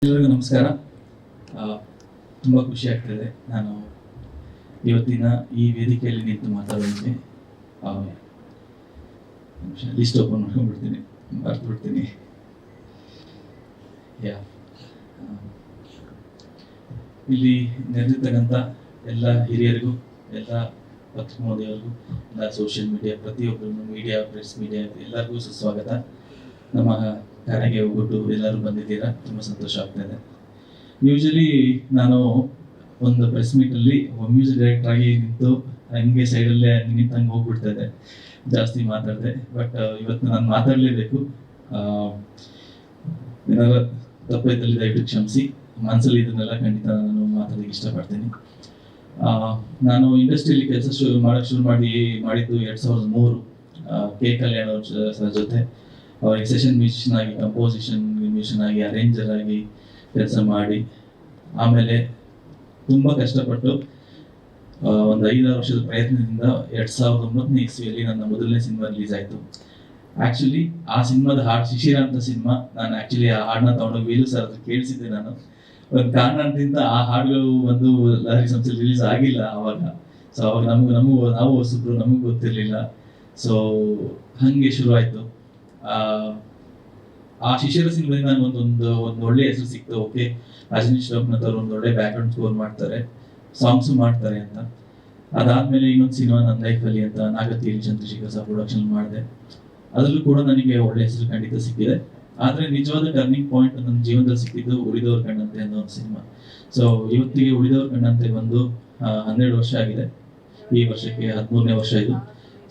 ಎಲ್ಲರಿಗೂ ನಮಸ್ಕಾರ. ತುಂಬ ಖುಷಿ ಆಗ್ತದೆ ನಾನು ಇವತ್ತಿನ ಈ ವೇದಿಕೆಯಲ್ಲಿ ನಿಂತು ಮಾತಾಡೋದಕ್ಕೆ. ಲಿಸ್ಟ್ ಓಪನ್ ಮಾಡ್ಕೊಂಡ್ಬಿಡ್ತೀನಿ, ಮರ್ತು ಬಿಡ್ತೀನಿ. ಇಲ್ಲಿ ನೆರೆದಿರ್ತಕ್ಕಂಥ ಎಲ್ಲ ಹಿರಿಯರಿಗೂ, ಎಲ್ಲ ಪತ್ರಿಕೋದ್ಯಮರಿಗೂ, ಎಲ್ಲ ಸೋಷಿಯಲ್ ಮೀಡಿಯಾ ಪ್ರತಿಯೊಬ್ಬರು, ಮೀಡಿಯಾ, ಪ್ರೆಸ್ ಮೀಡಿಯಾ ಎಲ್ಲರಿಗೂ ಸುಸ್ವಾಗತ. ನಮ್ಮ ಕಾರ್ಯಕ್ಕೆ ಹೋಗ್ಬಿಟ್ಟು ಎಲ್ಲರೂ ಬಂದಿದ್ದೀರಾ, ತುಂಬ ಸಂತೋಷ ಆಗ್ತಾಯಿದೆ. ಯೂಶಲಿ ನಾನು ಒಂದು ಪ್ರೆಸ್ ಮೀಟಲ್ಲಿ ಮ್ಯೂಸಿಕ್ ಡೈರೆಕ್ಟರ್ ಆಗಿ ನಿಂತು ಹಂಗೆ ಸೈಡಲ್ಲೇ ನಿಂತಂಗೆ ಹೋಗ್ಬಿಡ್ತಾಯಿದೆ, ಜಾಸ್ತಿ ಮಾತಾಡಿದೆ. ಬಟ್ ಇವತ್ತು ನಾನು ಮಾತಾಡಲೇಬೇಕು. ಏನಾದ್ರು ತಪ್ಪೈತಲ್ಲಿ ದಯವಿಟ್ಟು ಕ್ಷಮಿಸಿ. ಮನಸ್ಸಲ್ಲಿ ಇದನ್ನೆಲ್ಲ ಖಂಡಿತ ನಾನು ಮಾತಾಡಲಿಕ್ಕೆ ಇಷ್ಟಪಡ್ತೀನಿ. ನಾನು ಇಂಡಸ್ಟ್ರಿಯಲ್ಲಿ ಕೆಲಸ ಶುರು ಮಾಡಿದ್ದು 2003 ಕೆ ಕಲ್ಯಾಣ್ ಅವ್ರ ಸರ್ ಜೊತೆ. ಅವರಿಗೆ ಸೆಷನ್ ಮ್ಯೂಸಿಷಿಯನ್ ಆಗಿ, ಕಂಪೋಸಿಷನ್ ಮ್ಯೂಸಿಷಿಯನ್ ಆಗಿ, ಅರೇಂಜರ್ ಆಗಿ ಕೆಲಸ ಮಾಡಿ, ಆಮೇಲೆ ತುಂಬ ಕಷ್ಟಪಟ್ಟು ಒಂದು 5-6 ವರ್ಷದ ಪ್ರಯತ್ನದಿಂದ 2009ನೇ ಇಸ್ವಿಯಲ್ಲಿ ನನ್ನ ಮೊದಲನೇ ಸಿನಿಮಾ ರಿಲೀಸ್ ಆಯಿತು. ಆ್ಯಕ್ಚುಲಿ ಆ ಸಿನಿಮಾದ ಹಾಡು ಶಿಶಿರ ಅಂತ ಸಿನಿಮಾ. ನಾನು ಆ್ಯಕ್ಚುಲಿ ಆ ಹಾಡನ್ನ ತೊಗೊಂಡೋಗಿ ವೇಲು ಸರ್ ಹತ್ರ ಕೇಳಿಸಿದ್ದೆ. ನಾನು ಒಂದು ಕಾರಣದಿಂದ ಆ ಹಾಡುಗಳು ಒಂದು ಲಹರಿ ಸಂಸ್ಥೆಯಲ್ಲಿ ರಿಲೀಸ್ ಆಗಿಲ್ಲ ಆವಾಗ. ಸೊ ಅವಾಗ ನಾವು ಹೊಸಬ್ರು, ನಮಗೂ ಗೊತ್ತಿರಲಿಲ್ಲ. ಸೊ ಹಾಗೆ ಶುರುವಾಯಿತು. ಆ ಶಿಶಿರ ಸಿನಿಮಾದಿಂದ ನಾನು ಒಂದು ಒಳ್ಳೆ ಹೆಸರು ಸಿಕ್ತು. ಓಕೆ, ಅಜನೀಶ್ ಲೋಕನಾಥ್ ಅವರು ಒಂದು ಒಳ್ಳೆ ಬ್ಯಾಕ್ಗ್ರೌಂಡ್ ಸ್ಕೋರ್ ಮಾಡ್ತಾರೆ, ಸಾಂಗ್ಸು ಮಾಡ್ತಾರೆ ಅಂತ. ಅದಾದ್ಮೇಲೆ ಇನ್ನೊಂದು ಸಿನಿಮಾ ನನ್ನ ಲೈಫಲ್ಲಿ ಅಂತ ನಾಗತಿಯಲ್ಲಿ ಚಂದ್ರಶೇಖರ್ ಸಹ ಪ್ರೊಡಕ್ಷನ್ ಮಾಡಿದೆ. ಅದರಲ್ಲೂ ಕೂಡ ನನಗೆ ಒಳ್ಳೆ ಹೆಸರು ಖಂಡಿತ ಸಿಕ್ಕಿದೆ. ಆದರೆ ನಿಜವಾದ ಟರ್ನಿಂಗ್ ಪಾಯಿಂಟ್ ನನ್ನ ಜೀವನದಲ್ಲಿ ಸಿಕ್ಕಿದ್ದು ಉಳಿದವ್ರ ಕಣ್ಣಂತೆ ಅನ್ನೋ ಒಂದು ಸಿನಿಮಾ. ಸೊ ಇವತ್ತಿಗೆ ಉಳಿದವ್ರ ಕಣ್ಣಂತೆ ಬಂದು 12 ವರ್ಷ ಆಗಿದೆ. ಈ ವರ್ಷಕ್ಕೆ 13ನೇ ವರ್ಷ ಇದು.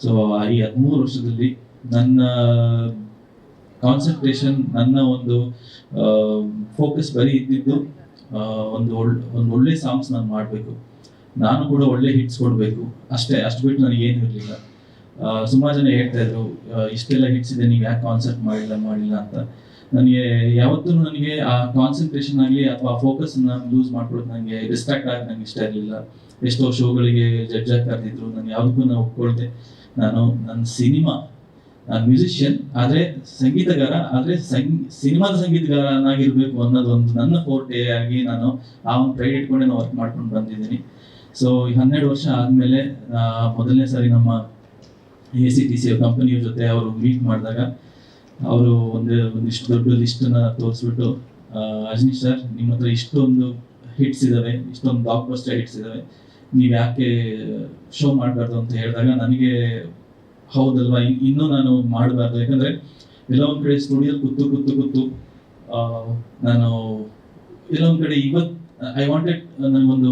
ಸೊ ಈ 13 ವರ್ಷದಲ್ಲಿ ನನ್ನ ಕಾನ್ಸಂಟ್ರೇಷನ್, ನನ್ನ ಒಂದು ಫೋಕಸ್ ಬರೀ ಇದ್ದಿದ್ದು ಒಂದು ಒಳ್ಳೆ ಸಾಂಗ್ಸ್ ನಾನು ಮಾಡಬೇಕು, ನಾನು ಕೂಡ ಒಳ್ಳೆ ಹಿಟ್ಸ್ ಕೊಡಬೇಕು ಅಷ್ಟು ಬಿಟ್ಟು ನನಗೇನು ಇರಲಿಲ್ಲ. ಸುಮಾರು ಜನ ಹೇಳ್ತಾ ಇದ್ರು, ಇಷ್ಟೆಲ್ಲ ಹಿಟ್ಸ್ ಇದೆ, ನೀವು ಯಾಕೆ ಕಾನ್ಸರ್ಟ್ ಮಾಡಿಲ್ಲ ಅಂತ. ನನಗೆ ಯಾವತ್ತೂ ನನಗೆ ಆ ಕಾನ್ಸಂಟ್ರೇಷನ್ ಆಗಲಿ ಅಥವಾ ಫೋಕಸ್ನ ಲೂಸ್ ಮಾಡ್ಕೊಳ್ಳೋದು, ನನಗೆ ಡಿಸ್ಟ್ರಾಕ್ಟ್ ಆಗಿ ನನಗೆ ಇಷ್ಟ ಇರಲಿಲ್ಲ. ಎಷ್ಟೋ ಶೋಗಳಿಗೆ ಜಡ್ಜ್ ಆಗಿ ಕರೆದಿದ್ರು, ನಾನು ಯಾವುದಕ್ಕೂ ನಾನು ಒಪ್ಕೊಳ್ದೆ. ನಾನು ಮ್ಯೂಸಿಷಿಯನ್ ಆದರೆ ಸಂಗೀತಗಾರ, ಆದರೆ ಸಿನಿಮಾದ ಸಂಗೀತಗಾರನಾಗಿರ್ಬೇಕು ಅನ್ನೋದೊಂದು ನನ್ನ ಫೋರ್ಟೆ ಆಗಿ ನಾನು ಆ ಒಂದು ಪ್ರೈಡ್ ಇಟ್ಕೊಂಡೆ ನಾನು ವರ್ಕ್ ಮಾಡ್ಕೊಂಡು ಬಂದಿದ್ದೀನಿ. ಸೊ ಈ 12 ವರ್ಷ ಆದಮೇಲೆ ಮೊದಲನೇ ಸಾರಿ ನಮ್ಮ ACTC ಕಂಪನಿಯವ್ರ ಜೊತೆ ಅವರು ಮೀಟ್ ಮಾಡಿದಾಗ ಅವರು ಒಂದಿಷ್ಟು ದೊಡ್ಡ ಲಿಸ್ಟನ್ನು ತೋರಿಸ್ಬಿಟ್ಟು, ಅಜನೀಶ್ ಸರ್, ನಿಮ್ಮ ಹತ್ರ ಇಷ್ಟೊಂದು ಹಿಟ್ಸ್ ಇದ್ದಾವೆ, ಇಷ್ಟೊಂದು ಬ್ಲಾಕ್ ಬಸ್ಟರ್ ಹಿಟ್ಸ್ ಇದ್ದಾವೆ, ನೀವು ಯಾಕೆ ಶೋ ಮಾಡಬಾರ್ದು ಅಂತ ಹೇಳಿದಾಗ ನನಗೆ ಹೌದಲ್ವಾ, ಇನ್ನೂ ನಾನು ಮಾಡಬಾರ್ದು. ಯಾಕಂದರೆ ಎಲ್ಲ ಒಂದು ಕಡೆ ಸ್ಟುಡಿಯೋಲಿ ಕೂತು ನಾನು ಎಲ್ಲ ಒಂದು ಕಡೆ ಇವತ್ತು ಐ ವಾಂಟೆಡ್, ನನಗೊಂದು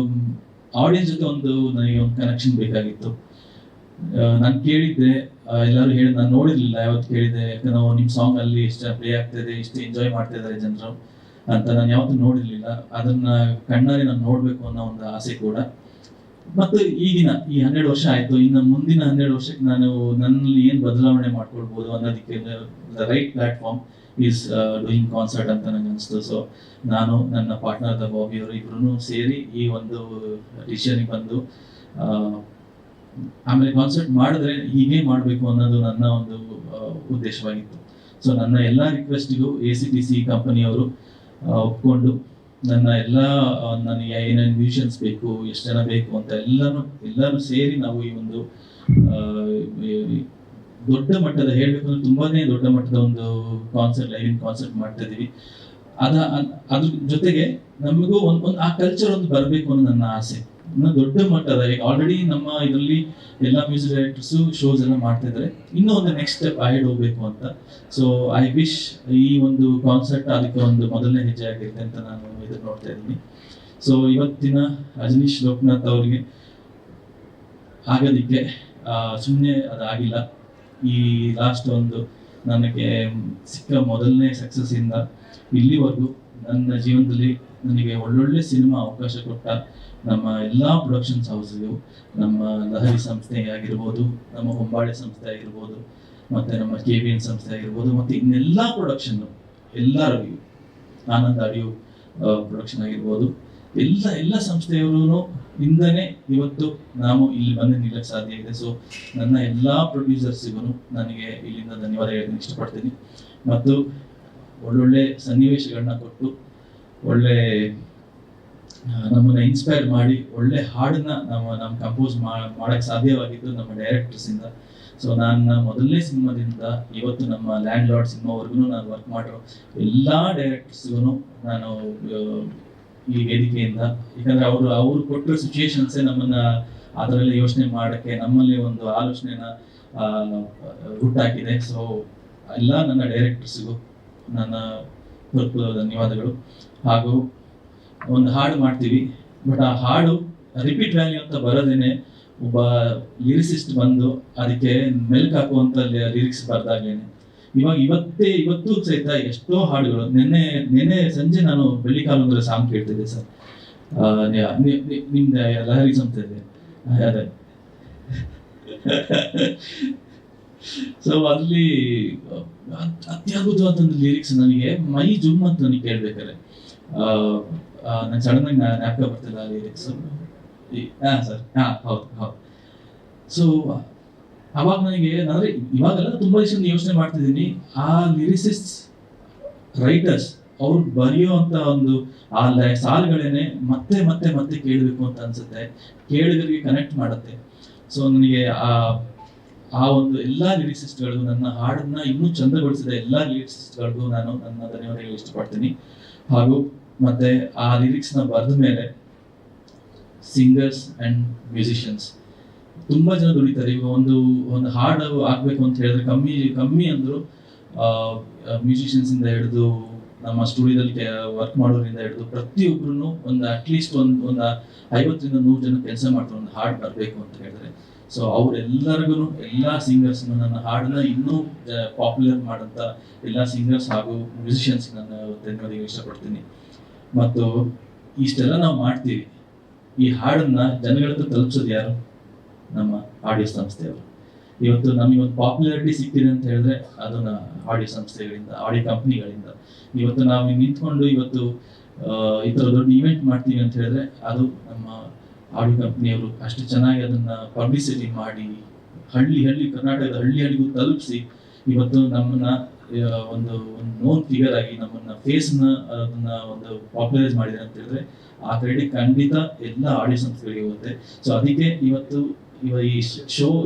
ಆಡಿಯನ್ಸ್ ಜೊತೆ ನನಗೆ ಒಂದು ಕನೆಕ್ಷನ್ ಬೇಕಾಗಿತ್ತು. ನಾನು ಕೇಳಿದ್ದೆ, ಎಲ್ಲರೂ ಹೇಳಿ, ನಾನು ನೋಡಿರಲಿಲ್ಲ, ಯಾವತ್ತು ಕೇಳಿದ್ದೆ. ಯಾಕಂದ್ರೆ ನಾವು ನಿಮ್ಮ ಸಾಂಗ್ ಅಲ್ಲಿ ಇಷ್ಟು ಪ್ಲೇ ಆಗ್ತಾಯಿದೆ, ಇಷ್ಟು ಎಂಜಾಯ್ ಮಾಡ್ತಾ ಇದ್ದಾರೆ ಜನರು ಅಂತ ನಾನು ಯಾವತ್ತೂ ನೋಡಿರಲಿಲ್ಲ. ಅದನ್ನು ಕಣ್ಣಾರೆ ನಾನು ನೋಡಬೇಕು ಅನ್ನೋ ಒಂದು ಆಸೆ ಕೂಡ. ಮತ್ತು ಈಗಿನ ಈ 12 ವರ್ಷ ಆಯಿತು, ಇನ್ನು ಮುಂದಿನ 12 ವರ್ಷಕ್ಕೆ ನಾನು ನನ್ನಲ್ಲಿ ಏನು ಬದಲಾವಣೆ ಮಾಡ್ಕೊಳ್ಬೋದು ಅನ್ನೋದಕ್ಕೆ the right platform is doing concert ಅಂತ ನನಗೆ ಅನಿಸ್ತು. ಸೊ ನಾನು, ನನ್ನ ಪಾರ್ಟ್ನರ್ ಬಾಬಿ ಅವರು ಇಬ್ಬರೂ ಸೇರಿ ಈ ಒಂದು ಡಿಸಿಷನ್ಗೆ ಬಂದು, ಆಮೇಲೆ ಕಾನ್ಸರ್ಟ್ ಮಾಡಿದ್ರೆ ಹೀಗೆ ಮಾಡಬೇಕು ಅನ್ನೋದು ನನ್ನ ಒಂದು ಉದ್ದೇಶವಾಗಿತ್ತು. ಸೊ ನನ್ನ ಎಲ್ಲ ರಿಕ್ವೆಸ್ಟಿಗೂ ACTC ಕಂಪನಿಯವರು ಒಪ್ಕೊಂಡು ನನಗೆ ಏನೇನು ಮ್ಯೂಸಿಷಿಯನ್ಸ್ ಬೇಕು, ಎಷ್ಟು ಜನ ಬೇಕು ಅಂತ ಎಲ್ಲರೂ ಸೇರಿ ನಾವು ಈ ಒಂದು ದೊಡ್ಡ ಮಟ್ಟದ, ಹೇಳಬೇಕು ಅಂದ್ರೆ ತುಂಬಾನೇ ದೊಡ್ಡ ಮಟ್ಟದ ಒಂದು ಲೈವ್ ಕಾನ್ಸರ್ಟ್ ಮಾಡ್ತಾ ಇದೀವಿ. ಅದ್ರ ಜೊತೆಗೆ ನಮಗೂ ಆ ಕಲ್ಚರ್ ಒಂದು ಬರಬೇಕು ಅನ್ನೋ ನನ್ನ ಆಸೆ. ಇನ್ನು ದೊಡ್ಡ ಮಟ್ಟದ, ಆಲ್ರೆಡಿ ನಮ್ಮ ಇದರಲ್ಲಿ ಎಲ್ಲ ಮ್ಯೂಸಿಕ್ ಡೈರೆಕ್ಟರ್ಸು ಶೋಸ್ ಎಲ್ಲ ಮಾಡ್ತಾ ಇದ್ದಾರೆ, ಇನ್ನೂ ಒಂದು ನೆಕ್ಸ್ಟ್ ಸ್ಟೆಪ್ ಅಹೆಡ್ ಹೋಗ್ಬೇಕು ಅಂತ. ಸೊ ಐ ವಿಶ್ ಈ ಒಂದು ಕಾನ್ಸರ್ಟ್ ಅದಕ್ಕೆ ಒಂದು ಮೊದಲನೇ ಹೆಜ್ಜೆ ಆಗಿರುತ್ತೆ ಅಂತ ನಾನು ಇದನ್ನು ನೋಡ್ತಾ ಇದ್ದೀನಿ. ಸೊ ಇವತ್ತಿನ ಅಜನೀಶ್ ಲೋಕನಾಥ್ ಅವರಿಗೆ ಆಗೋದಕ್ಕೆ ಸುಮ್ಮನೆ ಅದಾಗಿಲ್ಲ. ಈ ಲಾಸ್ಟ್ ನನಗೆ ಸಿಕ್ಕ ಮೊದಲನೇ ಸಕ್ಸಸ್ಸಿಂದ ಇಲ್ಲಿವರೆಗೂ ನನ್ನ ಜೀವನದಲ್ಲಿ ನನಗೆ ಒಳ್ಳೊಳ್ಳೆ ಸಿನಿಮಾ ಅವಕಾಶ ಕೊಟ್ಟ ನಮ್ಮ ಎಲ್ಲ ಪ್ರೊಡಕ್ಷನ್ಸ್ ಹೌಸ್ಗಳು, ನಮ್ಮ ಲಹರಿ ಸಂಸ್ಥೆ ಆಗಿರ್ಬೋದು, ನಮ್ಮ ಹೊಂಬಾಳೆ ಸಂಸ್ಥೆ ಆಗಿರ್ಬೋದು, ಮತ್ತು ನಮ್ಮ KVN ಸಂಸ್ಥೆ ಆಗಿರ್ಬೋದು, ಮತ್ತು ಇನ್ನೆಲ್ಲ ಪ್ರೊಡಕ್ಷನ್ನು, ಎಲ್ಲರಿಗೂ ಆನಂದ್ ಆಡಿಯೋ ಪ್ರೊಡಕ್ಷನ್ ಆಗಿರ್ಬೋದು, ಎಲ್ಲ ಸಂಸ್ಥೆಯವರು ಇಂದನೇ ಇವತ್ತು ನಾವು ಇಲ್ಲಿ ಬಂದು ನಿಲ್ಲಕ್ಕೆ ಸಾಧ್ಯ ಇದೆ. ಸೊ ನನ್ನ ಎಲ್ಲ ಪ್ರೊಡ್ಯೂಸರ್ಸಿಗೂ ನನಗೆ ಇಲ್ಲಿಂದ ಧನ್ಯವಾದ ಹೇಳೋದಕ್ಕೆ ಇಷ್ಟಪಡ್ತೀನಿ. ಮತ್ತು ಒಳ್ಳೊಳ್ಳೆ ಸನ್ನಿವೇಶಗಳನ್ನ ಕೊಟ್ಟು ಒಳ್ಳೆ ನಮ್ಮನ್ನ ಇನ್ಸ್ಪೈರ್ ಮಾಡಿ ಒಳ್ಳೆ ಹಾಡನ್ನ ನಮ್ಮ ಕಂಪೋಸ್ ಮಾಡಕ್ಕೆ ಸಾಧ್ಯವಾಗಿದ್ದು ನಮ್ಮ ಡೈರೆಕ್ಟರ್ಸಿಂದ. ಸೊ ನನ್ನ ಮೊದಲನೇ ಸಿನಿಮಾದಿಂದ ಇವತ್ತು ನಮ್ಮ ಲ್ಯಾಂಡ್ ಲಾರ್ಡ್ ಸಿನಿಮಾವರೆಗೂ ನಾನು ವರ್ಕ್ ಮಾಡಿರೋ ಎಲ್ಲ ಡೈರೆಕ್ಟರ್ಸ್ಗೂ ನಾನು ಈ ವೇದಿಕೆಯಿಂದ, ಯಾಕಂದ್ರೆ ಅವರು ಕೊಟ್ಟಿರೋ ಸಿಚುಯೇಷನ್ಸೇ ನಮ್ಮನ್ನ ಅದರಲ್ಲಿ ಯೋಚನೆ ಮಾಡೋಕ್ಕೆ ನಮ್ಮಲ್ಲಿ ಒಂದು ಆಲೋಚನೆನ ಹುಟ್ಟಾಕಿದೆ. ಸೊ ಎಲ್ಲ ನನ್ನ ಡೈರೆಕ್ಟರ್ಸ್ಗೂ ನನ್ನ ಹೃತ್ಪೂರ್ವಕ ಧನ್ಯವಾದಗಳು. ಹಾಗೂ ಒಂದು ಹಾಡು ಮಾಡ್ತೀವಿ, ಬಟ್ ಆ ಹಾಡು ರಿಪೀಟ್ ವ್ಯಾಲ್ಯೂ ಅಂತ ಬರೋದೇನೆ ಒಬ್ಬ ಲಿರಿಸಿಸ್ಟ್ ಬಂದು ಅದಕ್ಕೆ ಮೆಲ್ಕ್ ಹಾಕುವಂತ ಲಿರಿಕ್ಸ್ ಬರ್ದಾಗ್ಲೇನೆ. ಇವತ್ತು ಸಹಿತ ಎಷ್ಟೋ ಹಾಡುಗಳು, ನಿನ್ನೆ ಸಂಜೆ ನಾನು ಬೆಳ್ಳಿಕಾಲುಂಗುರ ಸಾಂಗ್ ಕೇಳ್ತಿದ್ದೆ ಸರ್, ನಿಮ್ದು ಲಹರಿ ಸಂಸ್ಥೆ ಇದೆ ಅದೇ. ಸೊ ಅಲ್ಲಿ ಅತ್ಯದ್ಭುತವಾದ ಲಿರಿಕ್ಸ್, ನನಗೆ ಮೈ ಜುಮ್ ಅಂತ ನನಗೆ ಕೇಳ್ಬೇಕಾರೆ ನಂಗೆ ಸಡನ್ ಆಗಿ ಜ್ಞಾಪಕ ಬರ್ತಿಲ್ಲ ಲಿರಿಕ್ಸ್. ಸರ್ ಹೌದು. ಸೊ ಅವಾಗ ನನಗೆ ಅಂದ್ರೆ ಇವಾಗೆಲ್ಲ ತುಂಬಾ ಯೋಚನೆ ಮಾಡ್ತಿದ್ದೀನಿ, ಆ ಲಿರಿಸಿಸ್ಟ್ ರೈಟರ್ಸ್ ಅವ್ರು ಬರೆಯುವಂತ ಒಂದು ಆ ಸಾಲುಗಳೇನೆ ಮತ್ತೆ ಮತ್ತೆ ಮತ್ತೆ ಕೇಳಬೇಕು ಅಂತ ಅನ್ಸುತ್ತೆ, ಕೇಳಿದರಿಗೆ ಕನೆಕ್ಟ್ ಮಾಡುತ್ತೆ. ಸೊ ನನಗೆ ಆ ಒಂದು ಎಲ್ಲಾ ಲಿರಿಸಿಸ್ಟ್ಗಳಿಗೂ, ನನ್ನ ಹಾಡನ್ನ ಇನ್ನೂ ಚಂದಗೊಳಿಸಿದ ಎಲ್ಲಾ ಲಿರಿಸಿಸ್ಟ್ಗಳಿಗೂ ನಾನು ನನ್ನ ಧನ್ಯವಾದಗಳು ಇಷ್ಟಪಡ್ತೀನಿ. ಹಾಗೂ ಮತ್ತೆ ಆ ಲಿರಿಕ್ಸ್ನ ಬರೆದ ಮೇಲೆ ಸಿಂಗರ್ಸ್ ಅಂಡ್ ಮ್ಯೂಸಿಷಿಯನ್ಸ್ ತುಂಬಾ ಜನ ದುಡಿತಾರೆ. ಈಗ ಒಂದು ಹಾಡು ಆಗ್ಬೇಕು ಅಂತ ಹೇಳಿದ್ರೆ ಕಮ್ಮಿ ಅಂದ್ರು ಮ್ಯೂಸಿಷಿಯನ್ಸ್ ಇಂದ ಹಿಡಿದು ನಮ್ಮ ಸ್ಟುಡಿಯೋದಲ್ಲಿ ವರ್ಕ್ ಮಾಡೋದ್ರಿಂದ ಹಿಡಿದು ಪ್ರತಿಯೊಬ್ರು ಒಂದು ಅಟ್ಲೀಸ್ಟ್ ಒಂದು 50ರಿಂದ 100 ಜನ ಕೆಲಸ ಮಾಡ್ತಾರೆ ಒಂದು ಹಾಡು ಬರಬೇಕು ಅಂತ ಹೇಳಿದ್ರೆ. ಸೊ ಅವರೆಲ್ಲರಿಗೂ, ಎಲ್ಲ ಸಿಂಗರ್ಸ್, ನನ್ನ ಹಾಡನ್ನ ಇನ್ನೂ ಪಾಪ್ಯುಲರ್ ಮಾಡೋಂಥ ಎಲ್ಲ ಸಿಂಗರ್ಸ್ ಹಾಗೂ ಮ್ಯೂಸಿಷಿಯನ್ಸ್ ನಾನು ಧನ್ಯವಾದ ಇಷ್ಟಪಡ್ತೀನಿ. ಮತ್ತು ಇಷ್ಟೆಲ್ಲ ನಾವು ಮಾಡ್ತೀವಿ, ಈ ಹಾಡನ್ನ ಜನಗಳ ಹತ್ರ ತಲುಪಿಸೋದು ಯಾರು? ನಮ್ಮ ಆಡಿಯೋ ಸಂಸ್ಥೆಯವರು. ಇವತ್ತು ನಮಗೆ ಒಂದು ಪಾಪ್ಯುಲಾರಿಟಿ ಸಿಕ್ತಿದೆ ಅಂತ ಹೇಳಿದ್ರೆ ಅದು ಆಡಿಯೋ ಸಂಸ್ಥೆಗಳಿಂದ, ಆಡಿಯೋ ಕಂಪ್ನಿಗಳಿಂದ. ಇವತ್ತು ನಾವು ನಿಂತ್ಕೊಂಡು ಇವತ್ತು ಈ ಥರ ದೊಡ್ಡ ಇವೆಂಟ್ ಮಾಡ್ತೀವಿ ಅಂತ ಹೇಳಿದ್ರೆ ಅದು ನಮ್ಮ ಆಡಿಯೋ ಕಂಪ್ನಿಯವರು ಅಷ್ಟು ಚೆನ್ನಾಗಿ ಅದನ್ನ ಪಬ್ಲಿಸಿಟಿ ಮಾಡಿ ಕರ್ನಾಟಕದ ಹಳ್ಳಿಗೂ ತಲುಪಿಸಿ ಇವತ್ತು ನಮ್ಮನ್ನ ಒಂದು ನೋನ್ ಫಿಗರ್ ಆಗಿ ನಮ್ಮನ್ನ ಫೇಸ್ನ ಅದನ್ನ ಒಂದು ಪಾಪ್ಯುಲರೈಸ್ ಮಾಡಿದೆ ಅಂತ ಹೇಳಿದ್ರೆ ಆ ಕ್ರೆಡಿಟ್ ಖಂಡಿತ ಎಲ್ಲ ಆಡಿಯೋ ಸಂಸ್ಥೆಗಳಿಗೆ ಹೋಗುತ್ತೆ. ಸೊ ಅದಕ್ಕೆ ಇವತ್ತು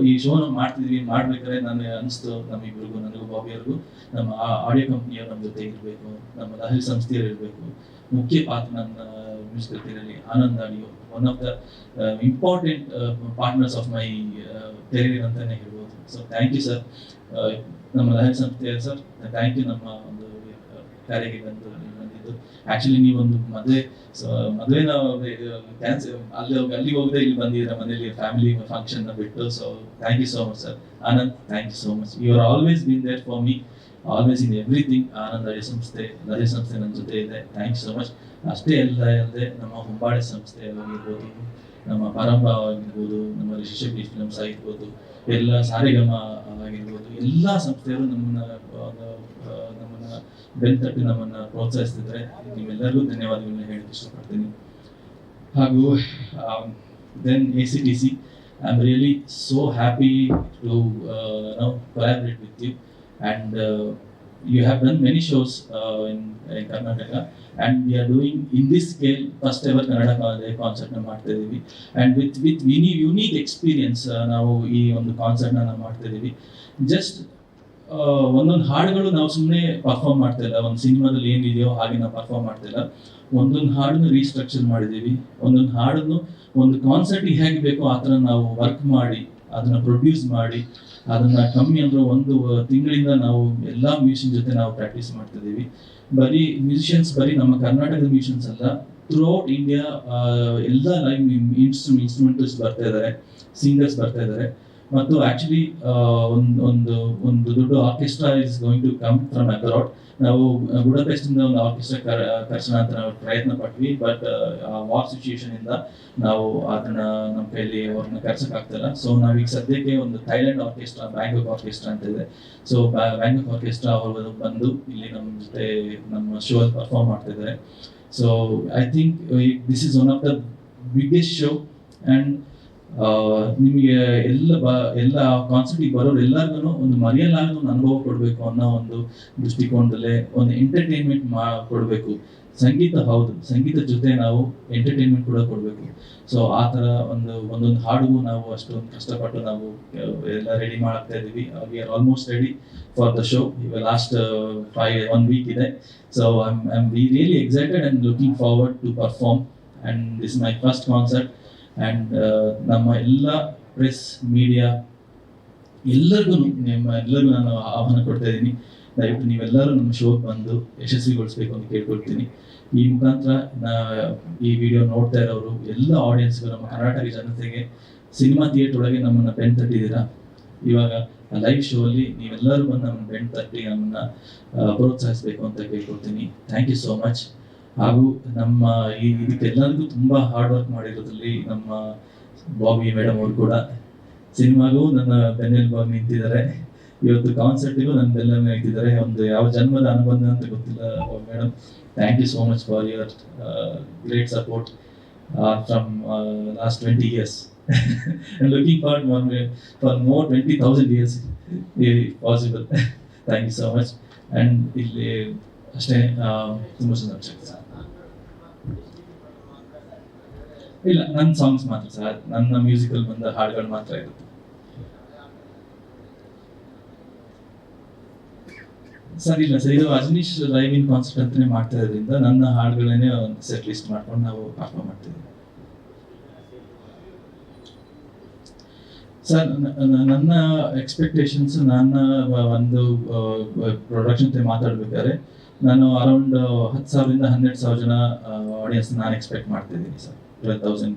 ಈ ಶೋನ ಮಾಡ್ಬೇಕಾದ್ರೆ ನನಗೆ ಅನಿಸ್ತು, ನಮ್ಮಿಬ್ಬರಿಗೂ, ನನಗೂ ಬಾಬಿಯವ್ರಿಗೂ ನಮ್ಮ ಆಡಿಯೋ ಕಂಪ್ನಿಯವ್ರು ನಮ್ಮ ಜೊತೆ ಇರಬೇಕು, ನಮ್ಮ ಲಹರಿ ಸಂಸ್ಥೆಯವರು ಇರಬೇಕು. ಮುಖ್ಯ ಪಾತ್ರ ನನ್ನ ಮ್ಯೂಸಿಕಲ್ ಕೆರಿಯರಲ್ಲಿ Anand audio one of the important partners of my career ಅಂತಾನೆ ಹೇಳ್ಬೋದು. ಸೊ ಥ್ಯಾಂಕ್ ಯು ಸರ್, ನಮ್ಮ ಲಹರಿ ಸಂಸ್ಥೆಯ ಸರ್, ಥ್ಯಾಂಕ್ ಯು ನಮ್ಮ ಒಂದು ಕಾರ್ಯಕ್ಕೆ ಬಂದಿದ್ದು. ಆಕ್ಚುಲಿ ನೀವೊಂದು ಮದುವೆನ ಕ್ಯಾನ್ಸಲ್ ಅಲ್ಲಿಗೆ ಹೋಗದೆ ಇಲ್ಲಿ ಬಂದಿದ್ದೀರಾ, ಮನೇಲಿ ಫ್ಯಾಮಿಲಿ ಫಂಕ್ಷನ್ ಬಿಟ್ಟು. So thank you so much sir. Anand, thank you so much. You are always been there for me, always in everything. Anand Lahari ಸಂಸ್ಥೆ ನನ್ನ ಜೊತೆ ಇದೆ. Thank you so much. ಅಷ್ಟೇ ಅಲ್ಲದೆ ನಮ್ಮ ಹೊಂಬಾಳೆ ಸಂಸ್ಥೆ ಆಗಿರ್ಬೋದು, ನಮ್ಮ ಪರಂಪರ ಆಗಿರ್ಬೋದು, ನಮ್ಮ ರಿಷಿಶೆಟ್ಟಿ ಫಿಲ್ಮ್ಸ್ ಆಗಿರ್ಬೋದು, ಎಲ್ಲ ಸಾರೆಗಮ ಆಗಿರ್ಬೋದು, ಎಲ್ಲ ಸಂಸ್ಥೆಯವರು ನಮ್ಮನ್ನ ಬೆನ್ತಟ್ಟಿ ನಮ್ಮನ್ನ ಪ್ರೋತ್ಸಾಹಿಸ್ತಿದ್ರೆ ನಿಮ್ಮೆಲ್ಲರಿಗೂ ಧನ್ಯವಾದಗಳನ್ನ ಹೇಳಕ್ಕೆ ಇಷ್ಟಪಡ್ತೀನಿ. ಹಾಗೂ then ACTC, I am really so happy to collaborate with you, and you have done many shows in Karnataka, and we are doing in this scale first ever Kannada concert na ಮಾಡ್ತಾ ಇದೀವಿ. And with unique experience ನಾವು ಈ ಒಂದು concert ನಾವು ಮಾಡ್ತಾ ಇದೀವಿ. Just ಒಂದೊಂದು ಹಾಡುಗಳು ನಾವು ಸುಮ್ಮನೆ ಪರ್ಫಾರ್ಮ್ ಮಾಡ್ತಾ ಇಲ್ಲ, ಒಂದು ಸಿನಿಮಾದಲ್ಲಿ ಏನಿದೆಯೋ ಹಾಗೆ ನಾವು ಪರ್ಫಾರ್ಮ್ ಮಾಡ್ತಾ ಇಲ್ಲ. ಒಂದೊಂದು ಹಾಡನ್ನು ರೀಸ್ಟ್ರಕ್ಚರ್ ಮಾಡಿದ್ದೀವಿ, ಒಂದೊಂದು ಹಾಡನ್ನು ಒಂದು ಕಾನ್ಸರ್ಟಿಗೆ ಹೇಗೆ ಬೇಕೋ ಆ ಥರ ನಾವು ವರ್ಕ್ ಮಾಡಿ ಅದನ್ನ ಪ್ರೊಡ್ಯೂಸ್ ಮಾಡಿ ಅದನ್ನ ಕಮ್ಮಿ ಅಂದ್ರೆ 1 ತಿಂಗಳಿಂದ ನಾವು ಎಲ್ಲ ಮ್ಯೂಸಿಷಿಯನ್ ಜೊತೆ ನಾವು ಪ್ರಾಕ್ಟೀಸ್ ಮಾಡ್ತಿದ್ದೀವಿ. ಬರೀ ನಮ್ಮ ಕರ್ನಾಟಕದ ಮ್ಯೂಸಿಷಿಯನ್ಸ್ ಅಲ್ಲ, ಥ್ರೂ ಔಟ್ ಇಂಡಿಯಾ ಎಲ್ಲ ಲೈವ್ ಇನ್ಸ್ಟ್ರೂಮೆಂಟಲ್ಸ್ ಬರ್ತಾ ಇದ್ದಾರೆ, ಸಿಂಗರ್ಸ್ ಬರ್ತಾ ಇದ್ದಾರೆ. ಮತ್ತು ಆಕ್ಚುಲಿ ಒಂದು ದೊಡ್ಡ orchestra is going to come from abroad. ನಾವು ಬುಡಾಪೆಸ್ಟ್ ಇಂದ ಒಂದು ಆರ್ಕೆಸ್ಟ್ರಾ ಕರ್ಸೋಣ ಅಂತ ನಾವು ಪ್ರಯತ್ನ ಪಟ್ವಿ, ಬಟ್ ವಾರ್ ಸಿಚುಯೇಷನ್ ಇಂದ ನಾವು ಅದನ್ನ ನಮ್ಮ ಕೈಲಿ ಅವ್ರನ್ನ ಕರ್ಸಕ್ ಆಗ್ತಿಲ್ಲ. ಸೊ ನಾವೀಗ ಸದ್ಯಕ್ಕೆ ಒಂದು ಥೈಲ್ಯಾಂಡ್ ಆರ್ಕೆಸ್ಟ್ರಾ, ಬ್ಯಾಂಕಾಕ್ ಆರ್ಕೆಸ್ಟ್ರಾ ಅಂತ ಇದೆ. ಸೊ ಬ್ಯಾಂಕಾಕ್ ಆರ್ಕೆಸ್ಟ್ರಾ ಅವರು ಬಂದು ಇಲ್ಲಿ ನಮ್ಮ ಜೊತೆ ನಮ್ಮ ಶೋ ಅಲ್ಲಿ ಪರ್ಫಾರ್ಮ್ ಮಾಡ್ತಿದ್ದಾರೆ. So I think this is one of the biggest show, and ನಿಮಗೆ ಎಲ್ಲ ಕಾನ್ಸರ್ಟಿಗೆ ಬರೋರು ಎಲ್ಲರಿಗೂ ಒಂದು ಮರೆಯಲಾಗದ ಒಂದು ಅನುಭವ ಕೊಡಬೇಕು ಅನ್ನೋ ಒಂದು ದೃಷ್ಟಿಕೋನದಲ್ಲೇ ಒಂದು ಎಂಟರ್ಟೈನ್ಮೆಂಟ್ ಕೊಡಬೇಕು. ಸಂಗೀತ ಹೌದು, ಸಂಗೀತದ ಜೊತೆ ನಾವು ಎಂಟರ್ಟೈನ್ಮೆಂಟ್ ಕೂಡ ಕೊಡಬೇಕು. ಸೊ ಆ ಥರ ಒಂದೊಂದು ಹಾಡಿಗೂ ನಾವು ಅಷ್ಟೊಂದು ಕಷ್ಟಪಟ್ಟು ನಾವು ಎಲ್ಲ ರೆಡಿ ಮಾಡ್ತಾ ಇದ್ದೀವಿ. We are almost ready for the show. ಇವಾಗ ಲಾಸ್ಟ್ 1 ವೀಕ್ ಇದೆ. So I am really excited and looking forward to perform and this my first concert. And ನಮ್ಮ ಎಲ್ಲ ಪ್ರೆಸ್ ಮೀಡಿಯಾ ಎಲ್ಲರಿಗೂ ನಾನು ಆಹ್ವಾನ ಕೊಡ್ತಾ ಇದ್ದೀನಿ. ದಯವಿಟ್ಟು ನೀವೆಲ್ಲರೂ ನಮ್ಮ ಶೋಗೆ ಬಂದು ಯಶಸ್ವಿಗೊಳಿಸ್ಬೇಕು ಅಂತ ಕೇಳ್ಕೊಳ್ತೀನಿ. ಈ ಮುಖಾಂತರ ಈ ವಿಡಿಯೋ ನೋಡ್ತಾ ಇರೋರು ಎಲ್ಲ ಆಡಿಯನ್ಸ್ಗೂ, ನಮ್ಮ ಕರ್ನಾಟಕ ಜನತೆಗೆ ಸಿನಿಮಾ ಥಿಯೇಟರ್ ಒಳಗೆ ನಮ್ಮನ್ನು ಬೆನ್ ತಟ್ಟಿದ್ದೀರಾ. ಇವಾಗ ಲೈವ್ ಶೋ ಅಲ್ಲಿ ನೀವೆಲ್ಲರೂ ಬಂದು ನಮ್ಮನ್ನು ಬೆನ್ ತಟ್ಟಿ ನಮ್ಮನ್ನು ಪ್ರೋತ್ಸಾಹಿಸಬೇಕು ಅಂತ ಕೇಳ್ಕೊಳ್ತೀನಿ. Thank you so much. ಹಾಗೂ ನಮ್ಮ ಇದಕ್ಕೆಲ್ಲರಿಗೂ ತುಂಬ ಹಾರ್ಡ್ ವರ್ಕ್ ಮಾಡಿರೋದ್ರಲ್ಲಿ ನಮ್ಮ ಬಾಬಿ ಮೇಡಮ್ ಅವರು ಕೂಡ ಸಿನಿಮಾಗೂ ನನ್ನ ಬೆನ್ನೆಲುಬಾಗಿ ನಿಂತಿದ್ದಾರೆ. ಇವತ್ತು ಕಾನ್ಸರ್ಟಿಗೂ ನನ್ನ ಬೆನ್ನೆಲುಬು ನಿಂತಿದ್ದಾರೆ. ಒಂದು ಯಾವ ಜನ್ಮದ ಅನುಬಂಧ ಅಂತ ಗೊತ್ತಿಲ್ಲ madam. Thank you so much for your great support from last 20 years. I'm looking forward for more 20,000 years if possible. Thank you so much. And ಇಲ್ಲಿ ಅಷ್ಟೇ ತುಂಬ ಸಂತೋಷ. ಇಲ್ಲ, ನನ್ನ ಸಾಂಗ್ಸ್ ಮಾತ್ರ ಸರ್, ನನ್ನ ಮ್ಯೂಸಿಕಲ್ ಬಂದ ಹಾಡುಗಳು ಮಾತ್ರ ಇರುತ್ತೆ ಸರ್. ಇಲ್ಲ ಸರ್, ಇದು ಅಜನೀಶ್ ಲೈವ್ ಇನ್ ಕಾನ್ಸರ್ಟ್ ಅಂತಾನೆ ಮಾಡ್ತಾ ಇರೋದ್ರಿಂದ ನನ್ನ ಹಾಡುಗಳನ್ನೇ ಒಂದು ಸೆಟ್ ಲಿಸ್ಟ್ ಮಾಡ್ಕೊಂಡು ನಾವು ಪರ್ಫಾರ್ಮ್ ಮಾಡ್ತಿದ್ದೀವಿ ಸರ್. ನನ್ನ ಎಕ್ಸ್ಪೆಕ್ಟೇಷನ್ಸ್, ನನ್ನ ಒಂದು ಪ್ರೊಡಕ್ಷನ್ ಜೊತೆ ಮಾತಾಡ್ಬೇಕಾದ್ರೆ ನಾನು ಅರೌಂಡ್ 10,000 ಇಂದ 12,000 ಜನ ಆಡಿಯನ್ಸ್ ನಾನು ಎಕ್ಸ್ಪೆಕ್ಟ್ ಮಾಡ್ತಿದ್ದೀನಿ ಸರ್. 12,000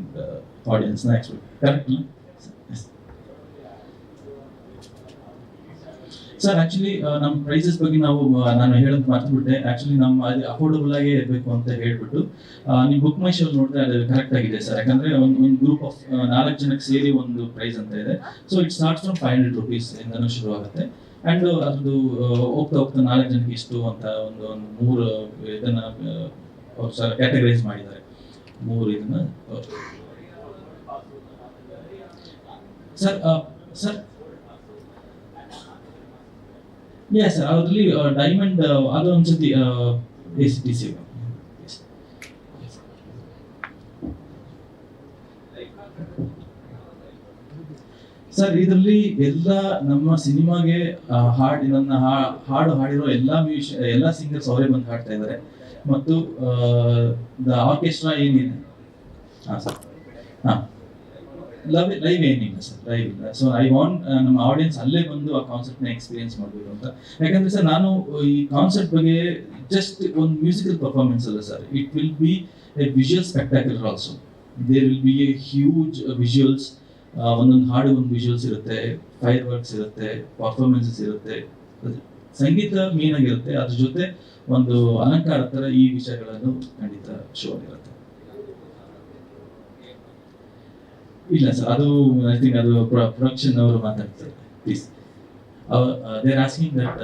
ಆಡಿಯನ್ಸ್ನ ಎಕ್ಸ್ಪೆಕ್ಟ್. Correct sir? ಆಕ್ಚುಲಿ ನಮ್ಮ ಪ್ರೈಸಸ್ ಬಗ್ಗೆ ನಾನು ಹೇಳೋದು ಮರ್ತ್ಬಿಟ್ಟೆ. ಆಕ್ಚುಲಿ ನಮ್ಮ ಅದು ಅಫೋರ್ಡಬಲ್ ಆಗೇ ಇರಬೇಕು ಅಂತ ಹೇಳ್ಬಿಟ್ಟು ನೀವು ಬುಕ್ ಮೈ ಶೋ ನೋಡಿದ್ರೆ ಅದು ಕರೆಕ್ಟ್ ಆಗಿದೆ ಸರ್. ಯಾಕಂದ್ರೆ ಒಂದು ಗ್ರೂಪ್ ಆಫ್ 4 ಜನಕ್ಕೆ ಸೇರಿ ಒಂದು ಪ್ರೈಸ್ ಅಂತ ಇದೆ. So it starts from 500 rupees ಇಂದನೂ ಶುರು ಆಗುತ್ತೆ. ಆ್ಯಂಡ್ ಅದು ಹೋಗ್ತಾ 4 ಜನಕ್ಕೆ ಇಷ್ಟು ಅಂತ ಒಂದು 3 ಇದನ್ನ ಕ್ಯಾಟಗರೈಸ್ ಮಾಡಿದ್ದಾರೆ. 3 ಇದನ್ನ ಸರ್ ಯಾ ಸರ್, ಅದರಲ್ಲಿ ಡೈಮಂಡ್ ಅದು ಒಂದ್ಸತಿ ACTC ಸರ್. ಇದರಲ್ಲಿ ಎಲ್ಲ ನಮ್ಮ ಸಿನಿಮಾಗೆ ಹಾಡು ಹಾಡಿರೋ ಎಲ್ಲ ಸಿಂಗರ್ಸ್ ಅವರೇ ಬಂದು ಹಾಡ್ತಾ ಇದ್ದಾರೆ. ಮತ್ತು ಆರ್ಕೆಸ್ಟ್ರಾ ಏನಿದೆ ಹಾಂ ಸರ್, ಹಾಂ ಲೈವ್ ಏನಿಲ್ಲ ಸರ್, ಲೈವ್ ಇಲ್ಲ. ಸೊ ಐ ವಾಂಟ್ ನಮ್ಮ ಆಡಿಯನ್ಸ್ ಅಲ್ಲೇ ಬಂದು ಆ ಕಾನ್ಸರ್ಟ್ನ ಎಕ್ಸ್ಪೀರಿಯನ್ಸ್ ಮಾಡಬೇಕು ಅಂತ. ಯಾಕಂದ್ರೆ ಸರ್, ನಾನು ಈ ಕಾನ್ಸರ್ಟ್ ಬಗ್ಗೆ ಜಸ್ಟ್ ಒಂದು ಮ್ಯೂಸಿಕಲ್ ಪರ್ಫಾರ್ಮೆನ್ಸ್ ಅಲ್ಲ sir, it will be a visual spectacular also. There will be a huge visuals. ಒಂದೊಂದು ಹಾಡು ಒಂದು ವಿಜುವಲ್ಸ್ ಇರುತ್ತೆ, ಫೈರ್ ವರ್ಕ್ಸ್ ಇರುತ್ತೆ, ಪರ್ಫಾರ್ಮೆನ್ಸಸ್ ಇರುತ್ತೆ, ಸಂಗೀತ ಮೇನ್ ಆಗಿರುತ್ತೆ. ಅದ್ರ ಜೊತೆ ಒಂದು ಅಲಂಕಾರ ಥರ ಈ ವಿಷಯಗಳನ್ನು ಖಂಡಿತ ಶೋ ಆಗಿರುತ್ತೆ. ಇಲ್ಲ ಸರ್, ಅದು ಐ ಥಿಂಕ್ ಅದು ಪ್ರೊಡಕ್ಷನ್ ಅವರು ಮಾತಾಡ್ತಾರೆ. Please, they're asking that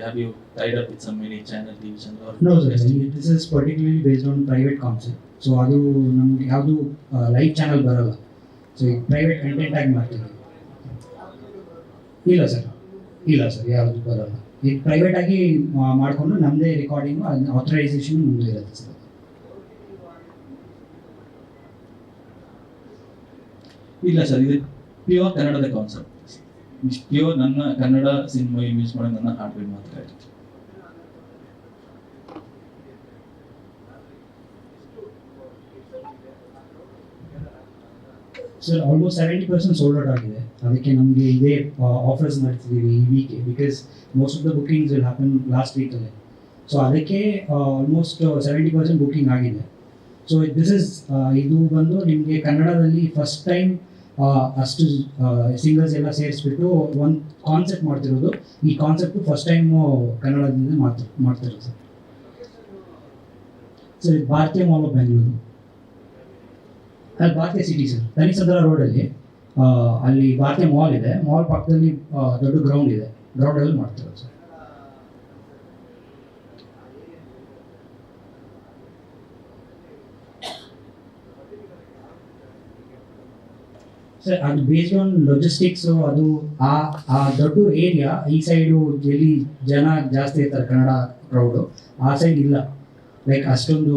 have you tied up with some many channel TV channel or no sir, this is particularly based on private concept. So ಅದು ನಮಗೆ ಯಾವುದು ಲೈವ್ ಚಾನಲ್ ಬರಲ್ಲ. So ಈಗ private content ಆಗಿ ಮಾಡ್ತೀವಿ. ಇಲ್ಲ ಸರ್ ಯಾವುದು ಬರಲ್ಲ. ಈಗ ಪ್ರೈವೇಟ್ ಆಗಿ ಮಾಡಿಕೊಂಡು ನಮ್ಮದೇ ರೆಕಾರ್ಡಿಂಗು, ಅದನ್ನ ಆಥರೈಸೇಷನ್ ಮುಂದೆ ಇರುತ್ತೆ ಸರ್. ಇಲ್ಲ ಸರ್, ಇದು ಪ್ಯೂರ್ ಕನ್ನಡದ ಕಾನ್ಸೆಪ್ಟ್. ಪ್ಯೂರ್ ನನ್ನ ಕನ್ನಡ ಸಿನಿಮಾ ಯೂಸ್ ಮಾಡಿ ನನ್ನ ಹಾಡುಗಳು ಮಾತ್ರ ಇರುತ್ತೆ. ಸರ್ ಆಲ್ಮೋಸ್ಟ್ 70% ಸೋಲ್ಡ್ ಔಟ್ ಆಗಿದೆ. ಅದಕ್ಕೆ ನಮಗೆ ಇದೇ ಆಫರ್ಸ್ ಮಾಡ್ತಿದ್ದೀವಿ ಈ week, because most of the bookings will happen last ವೀಕಲ್ಲೇ. ಸೊ ಅದಕ್ಕೆ ಆಲ್ಮೋಸ್ಟ್ 70% ಬುಕಿಂಗ್ ಆಗಿದೆ. ಸೊ ದಿಸ್ ಇಸ್ ಇದು ಬಂದು ನಿಮಗೆ ಕನ್ನಡದಲ್ಲಿ ಫಸ್ಟ್ ಟೈಮ್ ಅಷ್ಟು ಸಿಂಗರ್ಸ್ ಎಲ್ಲ ಸೇರಿಸ್ಬಿಟ್ಟು ಒಂದು ಕಾನ್ಸೆಪ್ಟ್ ಮಾಡ್ತಿರೋದು. ಈ ಕಾನ್ಸೆಪ್ಟು ಫಸ್ಟ್ ಟೈಮು ಕನ್ನಡದಿಂದ ಮಾಡ್ತಿರೋದು ಸರ್. ಸರ್ ಇದು ಭಾರತೀಯ ಮಾಲ್ ಆಫ್ ಬೆಂಗಳೂರು, ಅಲ್ಲಿ ಭಾರತೀಯ ಸಿಟಿ ಸರ್, ತನಿಸಂದ್ರ ರೋಡಲ್ಲಿ ಅಲ್ಲಿ ಭಾರತೀಯ ಮಾಲ್ ಇದೆ. ಮಾಲ್ ಪಕ್ಕದಲ್ಲಿ ದೊಡ್ಡ ಗ್ರೌಂಡ್ ಇದೆ, ಗ್ರೌಂಡಲ್ಲಿ ಮಾಡ್ತಿರೋದು ಸರ್. ಸರ್ ಅದು ಬೇಸ್ಡ್ ಆನ್ ಲಾಜಿಸ್ಟಿಕ್ಸು, ಅದು ಆ ಆ ದೊಡ್ಡ ಏರಿಯಾ ಈ ಸೈಡು ಎಲ್ಲಿ ಜನ ಜಾಸ್ತಿ ಇರ್ತಾರೆ ಕನ್ನಡ ಕ್ರೌಡು, ಆ ಸೈಡ್ ಇಲ್ಲ ಲೈಕ್ ಅಷ್ಟೊಂದು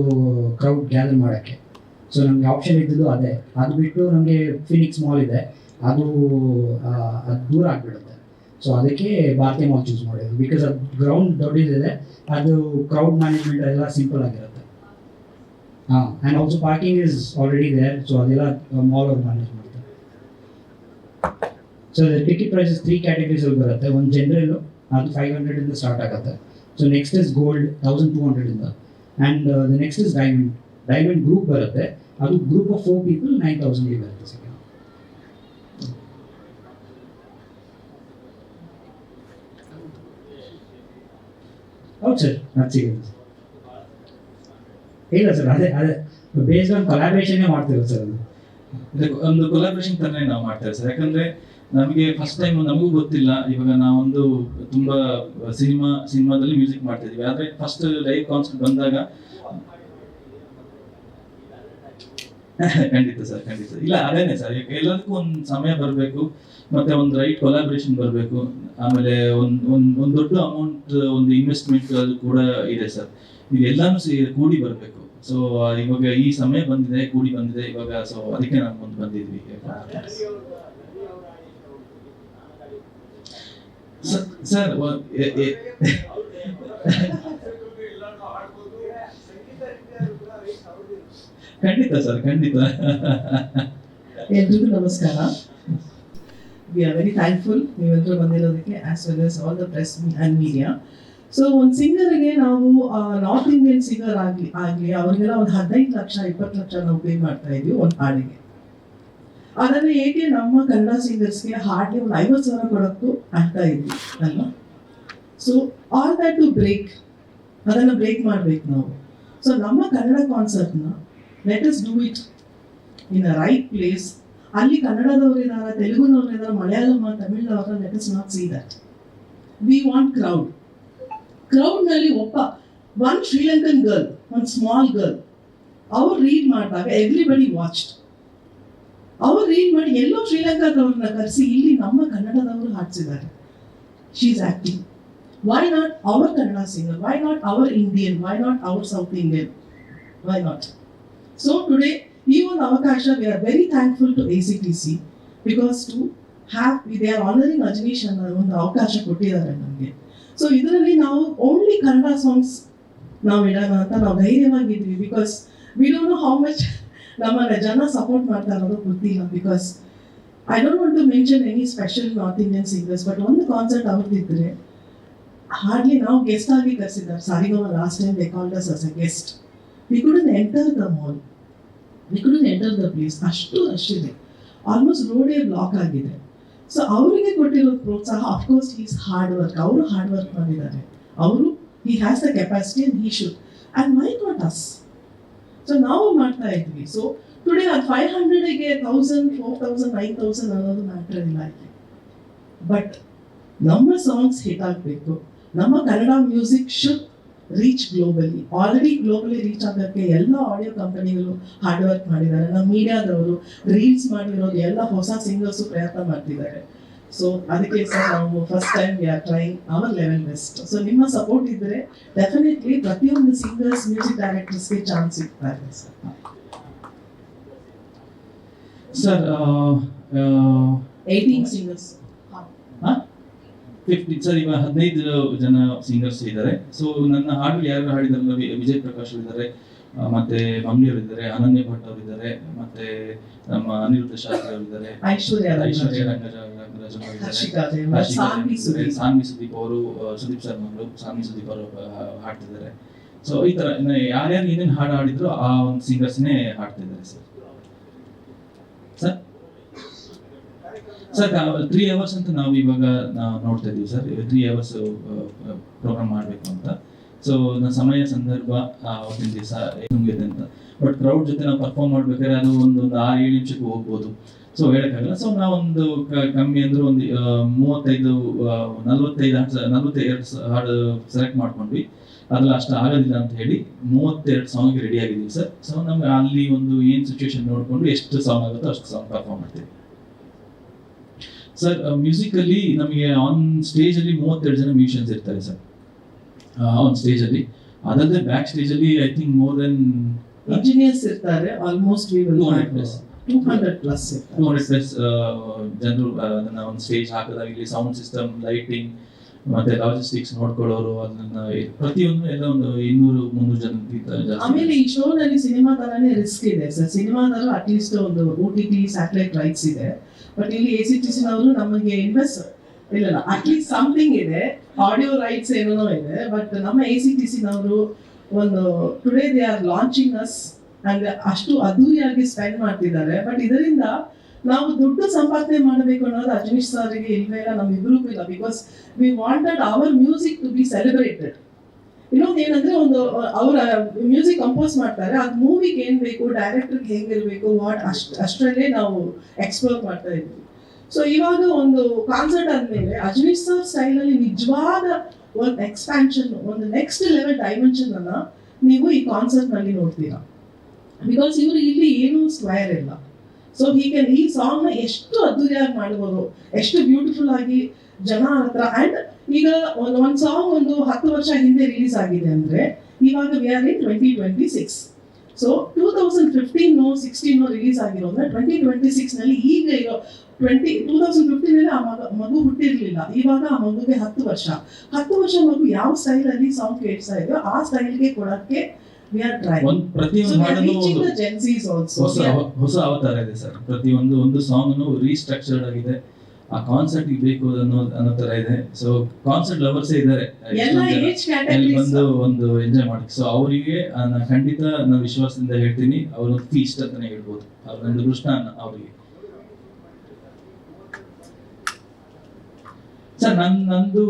ಕ್ರೌಡ್ ಗ್ಯಾದರ್ ಮಾಡೋಕ್ಕೆ. ಸೊ ನಮಗೆ ಆಪ್ಷನ್ ಇದ್ದಿದ್ದು ಅದೇ. ಅದು ಬಿಟ್ಟು ನಮಗೆ ಫಿನಿಕ್ಸ್ ಮಾಲ್ ಇದೆ, ಅದು ಅದು ದೂರ ಆಗಿಬಿಡುತ್ತೆ. ಸೊ ಅದಕ್ಕೆ ಭಾರತೀಯ ಮಾಲ್ ಚೂಸ್ ಮಾಡಿದ್ದು, ಬಿಕಾಸ್ ಅದು ಗ್ರೌಂಡ್ ದೊಡ್ಡದಿದೆ, ಅದು ಕ್ರೌಡ್ ಮ್ಯಾನೇಜ್ಮೆಂಟ್ ಎಲ್ಲ ಸಿಂಪಲ್ ಆಗಿರುತ್ತೆ. ಹಾಂ, and also parking is already there, so ಅದೆಲ್ಲ ಮಾಲ್ ಅವ್ರು ಮ್ಯಾನೇಜ್ ಮಾಡ್ತಾರೆ. ಸೊ ಟಿಕೆಟ್ ಪ್ರೈಸಸ್ 3 ಕ್ಯಾಟಗರೀಸ್ ಅಲ್ಲಿ ಬರುತ್ತೆ. ಒಂದು ಜನರಲ್ಲು, ಅದು 500 ಇಂದ ಸ್ಟಾರ್ಟ್ ಆಗುತ್ತೆ. ಸೊ ನೆಕ್ಸ್ಟ್ ಇಸ್ ಗೋಲ್ಡ್ 1200 ಇಂದ, and the next is diamond. Diamond group ಬರುತ್ತೆ, ಅದು ಗ್ರೂಪ್ ಆಫ್ 4 ಪೀಪಲ್ 9000 ಬರುತ್ತೆ ಸೆಕೆಂಡ್. ಹೌದು ಸರ್, ಅದು ಸಿಗುತ್ತೆ. ಇಲ್ಲ ಸರ್, ಅದೇ ಬೇಸ್ಡ್ ಆನ್ ಕೊಲಾಬ್ರೇಷನ್ನೇ ಮಾಡ್ತಿರೋದು ಸರ್. ಅದು ಒಂದು ಕೊಲಾಬ್ರೇಷನ್ ತರನೇ ನಾವು ಮಾಡ್ತೇವೆ ಸರ್. ಯಾಕಂದ್ರೆ ನಮಗೆ ಫಸ್ಟ್ ಟೈಮ್ ನಮಗೂ ಗೊತ್ತಿಲ್ಲ. ಇವಾಗ ನಾವೊಂದು ತುಂಬಾ ಸಿನಿಮಾದಲ್ಲಿ ಮ್ಯೂಸಿಕ್ ಮಾಡ್ತಾ ಇದೀವಿ, ಆದ್ರೆ ಫಸ್ಟ್ ಲೈವ್ ಕಾನ್ಸರ್ಟ್ ಬಂದಾಗ ಖಂಡಿತ ಸರ್, ಖಂಡಿತ. ಇಲ್ಲ ಅದೇನೆ ಸರ್, ಎಲ್ಲದಕ್ಕೂ ಒಂದು ಸಮಯ ಬರಬೇಕು, ಮತ್ತೆ ಒಂದು ರೈಟ್ ಕೊಲಾಬ್ರೇಷನ್ ಬರಬೇಕು, ಆಮೇಲೆ ಒಂದು ದೊಡ್ಡ ಅಮೌಂಟ್, ಒಂದು ಇನ್ವೆಸ್ಟ್ಮೆಂಟ್ ಅದು ಕೂಡ ಇದೆ ಸರ್. ಇದೆಲ್ಲಾನು ಕೂಡಿ ಬರಬೇಕು. ಸೊ ಇವಾಗ ಈ ಸಮಯ ಬಂದಿದೆ, ಕೂಡಿ ಬಂದಿದೆ ಇವಾಗ. ಸೊ ಅದಕ್ಕೆ ನಾವು ಮುಂದೆ ಬಂದಿದ್ವಿ ಸರ್. ಖಂಡಿತ ಸರ್, ಖಂಡಿತ. ಎಲ್ರಿಗೂ ನಮಸ್ಕಾರ. ವಿ ಆರ್ ವೆರಿ ಥ್ಯಾಂಕ್ಫುಲ್ ನೀವೆಲ್ಲರೂ ಬಂದಿರೋದಕ್ಕೆ, as well as all the press and media. So ಒಂದು ಸಿಂಗರ್ಗೆ ನಾವು ನಾರ್ತ್ ಇಂಡಿಯನ್ ಸಿಂಗರ್ ಆಗಲಿ ಅವ್ರಿಗೆಲ್ಲ ಒಂದು 15 ಲಕ್ಷ 20 ಲಕ್ಷ ನಾವು ಪೇ ಮಾಡ್ತಾ ಇದ್ವಿ ಒಂದು ಹಾಡಿಗೆ. ಅದನ್ನು ಏಕೆ ನಮ್ಮ ಕನ್ನಡ ಸಿಂಗರ್ಸ್ಗೆ ಹಾಡಿಗೆ ಒಂದು 50,000 ಕೊಡೋಕ್ಕೂ ಆಗ್ತಾ ಇದ್ವಿ ಅಲ್ವಾ? So all that to break, ಅದನ್ನು ಬ್ರೇಕ್ ಮಾಡ್ಬೇಕು ನಾವು. ಸೊ ನಮ್ಮ ಕನ್ನಡ ಕಾನ್ಸರ್ಟ್ನ let us do it in a right place. ಅಲ್ಲಿ ಕನ್ನಡದವರು ಇದ್ದಾರೆ, ತೆಲುಗುನವ್ರು ಇದ್ದಾರೆ, ಮಲಯಾಳಂ, ತಮಿಳ್ನವ್ರ, let us not see that. We want ಕ್ರೌಡ್ನಲ್ಲಿ ಒನ್ ಶ್ರೀಲಂಕನ್ ಗರ್ಲ್, ಒಂದು ಸ್ಮಾಲ್ ಗರ್ಲ್, ಅವ್ರು ರೀಡ್ ಮಾಡಿದಾಗ ಎವ್ರಿಬಡಿ ವಾಚ್ಡ್. ಅವ್ರು ರೀಡ್ ಮಾಡಿ ಎಲ್ಲೋ ಶ್ರೀಲಂಕಾದವ್ರನ್ನ ಕರೆಸಿ ಇಲ್ಲಿ ನಮ್ಮ ಕನ್ನಡದವರು ಹಾಡ್ಸಿದ್ದಾರೆ. She is acting. Why not our Kannada singer? Y not our Indian? Why not our South Indian? Why not? So today ಈ ಒಂದು ಅವಕಾಶ, we are very thankful to ACTC because to have they are honoring Ajaneesh ಅನ್ನೋ ಒಂದು ಅವಕಾಶ ಕೊಟ್ಟಿದ್ದಾರೆ ನಮಗೆ. So ಇದರಲ್ಲಿ ನಾವು ಓನ್ಲಿ ಕನ್ನಡ ಸಾಂಗ್ಸ್ ನಾವು ಇಡೋಣ ಅಂತ ನಾವು ಧೈರ್ಯವಾಗಿದ್ವಿ. Because we don't know how much ನಮ್ಮನ್ನ ಜನ ಸಪೋರ್ಟ್ ಮಾಡ್ತಾ ಇರೋದು ಗೊತ್ತಿಲ್ಲ. Because I don't want to mention any special north Indian singers, but ಒಂದು ಕಾನ್ಸರ್ಟ್ ಅವ್ರದ್ದಿದ್ರೆ ಹಾರ್ಡ್ಲಿ ನಾವು ಗೆಸ್ಟ್ ಆಗಿ ಕರೆಸಿದ್ದಾರೆ. Saregama last time they called us as a guest. We couldn't enter the mall, we couldn't enter the place. ಅಷ್ಟು rush ಇದೆ, almost ರೋಡೇ block ಆಗಿದೆ. So ಅವರಿಗೆ ಕೊಟ್ಟಿರೋ ಪ್ರೋತ್ಸಾಹ, ಅಫ್ಕೋರ್ಸ್ ಹೀಸ್ ಹಾರ್ಡ್ ವರ್ಕ್. ಅವರು ಹಾರ್ಡ್ ವರ್ಕ್ ಮಾಡಿದ್ದಾರೆ, ಅವರು he has the capacity and he should, and why not us? So ನಾವು ಮಾಡ್ತಾ ಇದ್ವಿ. ಸೊ ಟುಡೇ ಅದು 500ಗೆ 1000, 4000, 9000 ಅನ್ನೋದು ಮ್ಯಾಟ್ರ್ ಇಲ್ಲ ಇಲ್ಲಿ. ಬಟ್ ನಮ್ಮ ಸಾಂಗ್ಸ್ ಹಿಟ್ ಆಗಬೇಕು, ನಮ್ಮ Kannada music should reach globally. Already globally reach ಆಗೋಕ್ಕೆ ಎಲ್ಲ ಆಡಿಯೋ ಕಂಪನಿಗಳು ಹಾರ್ಡ್ ವರ್ಕ್ ಮಾಡಿದ್ದಾರೆ. ನಮ್ಮ ಮೀಡಿಯಾದವರು ರೀಲ್ಸ್ ಮಾಡಿರೋದು ಎಲ್ಲ ಹೊಸ ಸಿಂಗರ್ಸು ಪ್ರಯತ್ನ ಮಾಡ್ತಿದ್ದಾರೆ. ಸೊ ಅದಕ್ಕೆ ಸರ್ ನಾವು first time we are trying hour level best. So ನಿಮ್ಮ ಸಪೋರ್ಟ್ ಇದ್ದರೆ ಡೆಫಿನೆಟ್ಲಿ ಪ್ರತಿಯೊಂದು ಸಿಂಗರ್ಸ್, ಮ್ಯೂಸಿಕ್ ಡೈರೆಕ್ಟರ್ಸ್ಗೆ ಚಾನ್ಸ್ ಸಿಗ್ತಾರೆ ಸರ್. Sir 18 singers, 50 sir. ಈಗ 15 ಜನ ಸಿಂಗರ್ಸ್ ಇದ್ದಾರೆ. ಸೊ ನನ್ನ ಹಾಡು ಯಾರು ಹಾಡಿದಾರಲ್ಲ, ವಿಜಯ್ ಪ್ರಕಾಶ್ ಇದ್ದಾರೆ, ಮತ್ತೆ ಮಂಗ್ಳೂರ್ ಇದ್ದಾರೆ, ಅನನ್ಯ ಭಟ್ ಅವರಿದ್ದಾರೆ, ಮತ್ತೆ ನಮ್ಮ ಅನಿರುದ್ಧ ಶಾಸ್ತ್ರಿ ಅವರಿದ್ದಾರೆ, ಐಶ್ವರ್ಯ ರಂಗರಾಜ್ ಸಾನ್ವಿ ಸುದೀಪ್ ಅವರು, ಸುದೀಪ್ ಸರ್ ಮಗಳು ಸಾನ್ವಿ ಸುದೀಪ್ ಅವರು ಹಾಡ್ತಿದ್ದಾರೆ. ಸೊ ಈ ತರ ಯಾರ್ಯಾರು ಏನೇನು ಹಾಡು ಹಾಡಿದ್ರು ಆ ಒಂದು ಸಿಂಗರ್ಸ್ನೇ ಹಾಡ್ತಿದ್ದಾರೆ ಸರ್. ಸರ್ 3 hours ಅಂತ ನಾವು ಇವಾಗ ನೋಡ್ತಾ ಇದೀವಿ ಸರ್. 3 hours ಪ್ರೋಗ್ರಾಮ್ ಮಾಡಬೇಕು ಅಂತ. ಸೊ ಸಮಯ ಸಂದರ್ಭ ಅವತ್ತಿನ ದಿವಸ ತುಂಬಿದೆ ಅಂತ. ಬಟ್ ಕ್ರೌಡ್ ಜೊತೆ ನಾವು ಪರ್ಫಾರ್ಮ್ ಮಾಡ್ಬೇಕಾದ್ರೆ ಅದು ಒಂದು 6-7 ನಿಮಿಷಕ್ಕೆ ಹೋಗ್ಬೋದು. ಸೊ ಹೇಳಕ್ಕಾಗಲ್ಲ. ಸೊ ನಾವೊಂದು ಕಮ್ಮಿ ಅಂದ್ರೆ ಒಂದು 45-42 ಹಾಡು ಸೆಲೆಕ್ಟ್ ಮಾಡ್ಕೊಂಡ್ವಿ. ಅದ್ರಲ್ಲಿ ಅಷ್ಟು ಆಗೋದಿಲ್ಲ ಅಂತ ಹೇಳಿ 32 ಸಾಂಗ್ ರೆಡಿ ಆಗಿದ್ದೀವಿ ಸರ್. ಸೊ ನಮ್ಗೆ ಅಲ್ಲಿ ಒಂದು ಏನು ಸಿಚುವೇಶನ್ ನೋಡಿಕೊಂಡು ಎಷ್ಟು ಸಾಂಗ್ ಆಗುತ್ತೋ ಅಷ್ಟು ಸಾಂಗ್ ಪರ್ಫಾರ್ಮ್ ಮಾಡ್ತೀವಿ. ಸರ್ ಮ್ಯೂಸಿಕಲ್ಲಿ ನಮಗೆ ಆನ್ ಸ್ಟೇಜಲ್ಲಿ 32 ಜನ ಮ್ಯೂಸಿಷಿಯನ್ಸ್ ಇರ್ತಾರೆ ಸರ್ ಆನ್ ಸ್ಟೇಜಲ್ಲಿ. ಅದಲ್ಲದೆ ಬ್ಯಾಕ್ ಸ್ಟೇಜಲ್ಲಿ I think more than engineers ಇರ್ತಾರೆ ಆಲ್ಮೋಸ್ಟ್ 200 plus. 200 ಪ್ಲಸ್ 200 ಪ್ಲಸ್ ಜನರು ಅದನ್ನ ಒಂದು ಸ್ಟೇಜ್ ಹಾಕಿದಾಗ ಇಲ್ಲಿ ಸೌಂಡ್ ಸಿಸ್ಟಮ್, ಲೈಟಿಂಗ್ ಮತ್ತೆ ಲಾಜಿಸ್ಟಿಕ್ಸ್ ನೋಡ್ಕೊಳ್ಳೋರು, ಅದನ್ನ ಪ್ರತಿಯೊಂದು ಎಲ್ಲ ಒಂದು 200-300 ಜನ ಜಾಸ್ತಿ. ಆಮೇಲೆ ಈ ಶೋ ನಲ್ಲಿ ಸಿನಿಮಾ ತರಾನೇ ರಿಸ್ಕ್ ಇದೆ ಸರ್. ಸಿನಿಮಾದಲ್ಲೂ ಅಟ್ಲೀಸ್ಟ್ ಒಂದು OTT ಸ್ಯಾಟಲೈಟ್ ರೈಟ್ಸ್ ಇದೆ, ಬಟ್ ಇಲ್ಲಿ ACTC ನವರು ನಮಗೆ ಇನ್ವೆಸ್ಟ್ ಇಲ್ಲ, ಅಟ್ಲೀಸ್ಟ್ ಸಮಥಿಂಗ್ ಇದೆ, ಆಡಿಯೋ ರೈಟ್ಸ್ ಏನೋ ಇದೆ. ಬಟ್ ನಮ್ಮ ACTC ನವರು ಒಂದು today they are launching us and ಅಷ್ಟು ಅದ್ದೂರಿಯಾಗಿ ಸ್ಪೆಂಡ್ ಮಾಡ್ತಿದ್ದಾರೆ. ಬಟ್ ಇದರಿಂದ ನಾವು ದುಡ್ಡು ಸಂಪಾದನೆ ಮಾಡಬೇಕು ಅನ್ನೋದು ಅಜನೀಶ್ ಸರ್ಗೆ ಇಲ್ವೇ ಇಲ್ಲ, ನಮ್ಮಿಬ್ರಿಗೂ ಇಲ್ಲ. Because we wanted our music to be celebrated. ಇನ್ನೊಂದು ಏನಂದ್ರೆ ಒಂದು ಅವರ ಮ್ಯೂಸಿಕ್ ಕಂಪೋಸ್ ಮಾಡ್ತಾರೆ, ಅದು ಮೂವಿಗೆ ಏನ್ ಬೇಕು, ಡೈರೆಕ್ಟರ್ಗೆ ಹೆಂಗಿರ್ಬೇಕು, ಅಷ್ಟರಲ್ಲೇ ನಾವು ಎಕ್ಸ್ಪ್ಲೋರ್ ಮಾಡ್ತಾ ಇದ್ವಿ. ಸೊ ಇವಾಗ ಒಂದು ಕಾನ್ಸರ್ಟ್ ಆದ್ಮೇಲೆ ಅಜನೀಶ್ ಸರ್ ಸ್ಟೈಲ್ ಅಲ್ಲಿ ನಿಜವಾದ ಒಂದು ಎಕ್ಸ್ಪ್ಯಾನ್ಷನ್, ಒಂದು ನೆಕ್ಸ್ಟ್ ಲೆವೆಲ್ ಡೈಮೆನ್ಷನ್ ಅನ್ನ ನೀವು ಈ ಕಾನ್ಸರ್ಟ್ ನಲ್ಲಿ ನೋಡ್ತೀರಾ. ಬಿಕಾಸ್ ಇವರು ಇಲ್ಲಿ ಏನೂ ಸ್ಕ್ವೇರ್ ಇಲ್ಲ. ಸೊ ಈ ಸಾಂಗ್ ನ ಎಷ್ಟು ಅದ್ದೂರಿಯಾಗಿ ಮಾಡಬಹುದು, ಎಷ್ಟು ಬ್ಯೂಟಿಫುಲ್ ಆಗಿ ಜನ ಹತ್ರ. ಅಂಡ್ ಈಗ ಒಂದ್ ಸಾಂಗ್ ಒಂದು 10 ವರ್ಷ ಹಿಂದೆ ರಿಲೀಸ್ ಆಗಿದೆ ಅಂದ್ರೆ ಇವಾಗ we are in 2026. So 2015-16 release ಆಗಿರೋದ್ರೆ 2026 ನಲ್ಲಿ ಈಗ ಇರೋ 2015 ನಲ್ಲಿ ಆ ಮಗು ಹುಟ್ಟಿರ್ಲಿಲ್ಲ. ಇವಾಗ ಆ ಮಗುಗೆ 10 ವರ್ಷ ಮಗು ಯಾವ ಸ್ಟೈಲ್ ಅಲ್ಲಿ ಸಾಂಗ್ ಕೇಳ್ತಾ ಇದೆಯೋ ಆ ಸ್ಟೈಲ್ಗೆ ಕೊಡಕ್ಕೆ we are trying. ಪ್ರತಿಯೊಂದು ಹಾಡನ್ನು ಹೊಸ ಅವತಾರ ಇದೆ ಸರ್. ಒಂದು ಸಾಂಗ್ ರೀಸ್ಟ್ರಕ್ಚರ್ಡ್ ಆಗಿದೆ, ಆ ಕಾನ್ಸೆಪ್ಟ್ ಬೇಕು ಅನ್ನೋ ತರ ಇದೆ. ಸೊ ಕಾನ್ಸೆಪ್ಟ್ ಲವರ್ಸ್ ಇದ್ದಾರೆ ಒಂದು ಎಂಜಾಯ್ ಮಾಡಿ. ಸೊ ಅವರಿಗೆ ಖಂಡಿತ ನಾನು ವಿಶ್ವಾಸದಿಂದ ಹೇಳ್ತೀನಿ, ಅವ್ರ ಫೀಸ್ಟ್ ಅಂತಾನೆ ಹೇಳ್ಬೋದು. ಅವ್ರ ಒಂದು ಕೃಷ್ಣ ಅವರಿಗೆ. ಸರ್ ನಂದು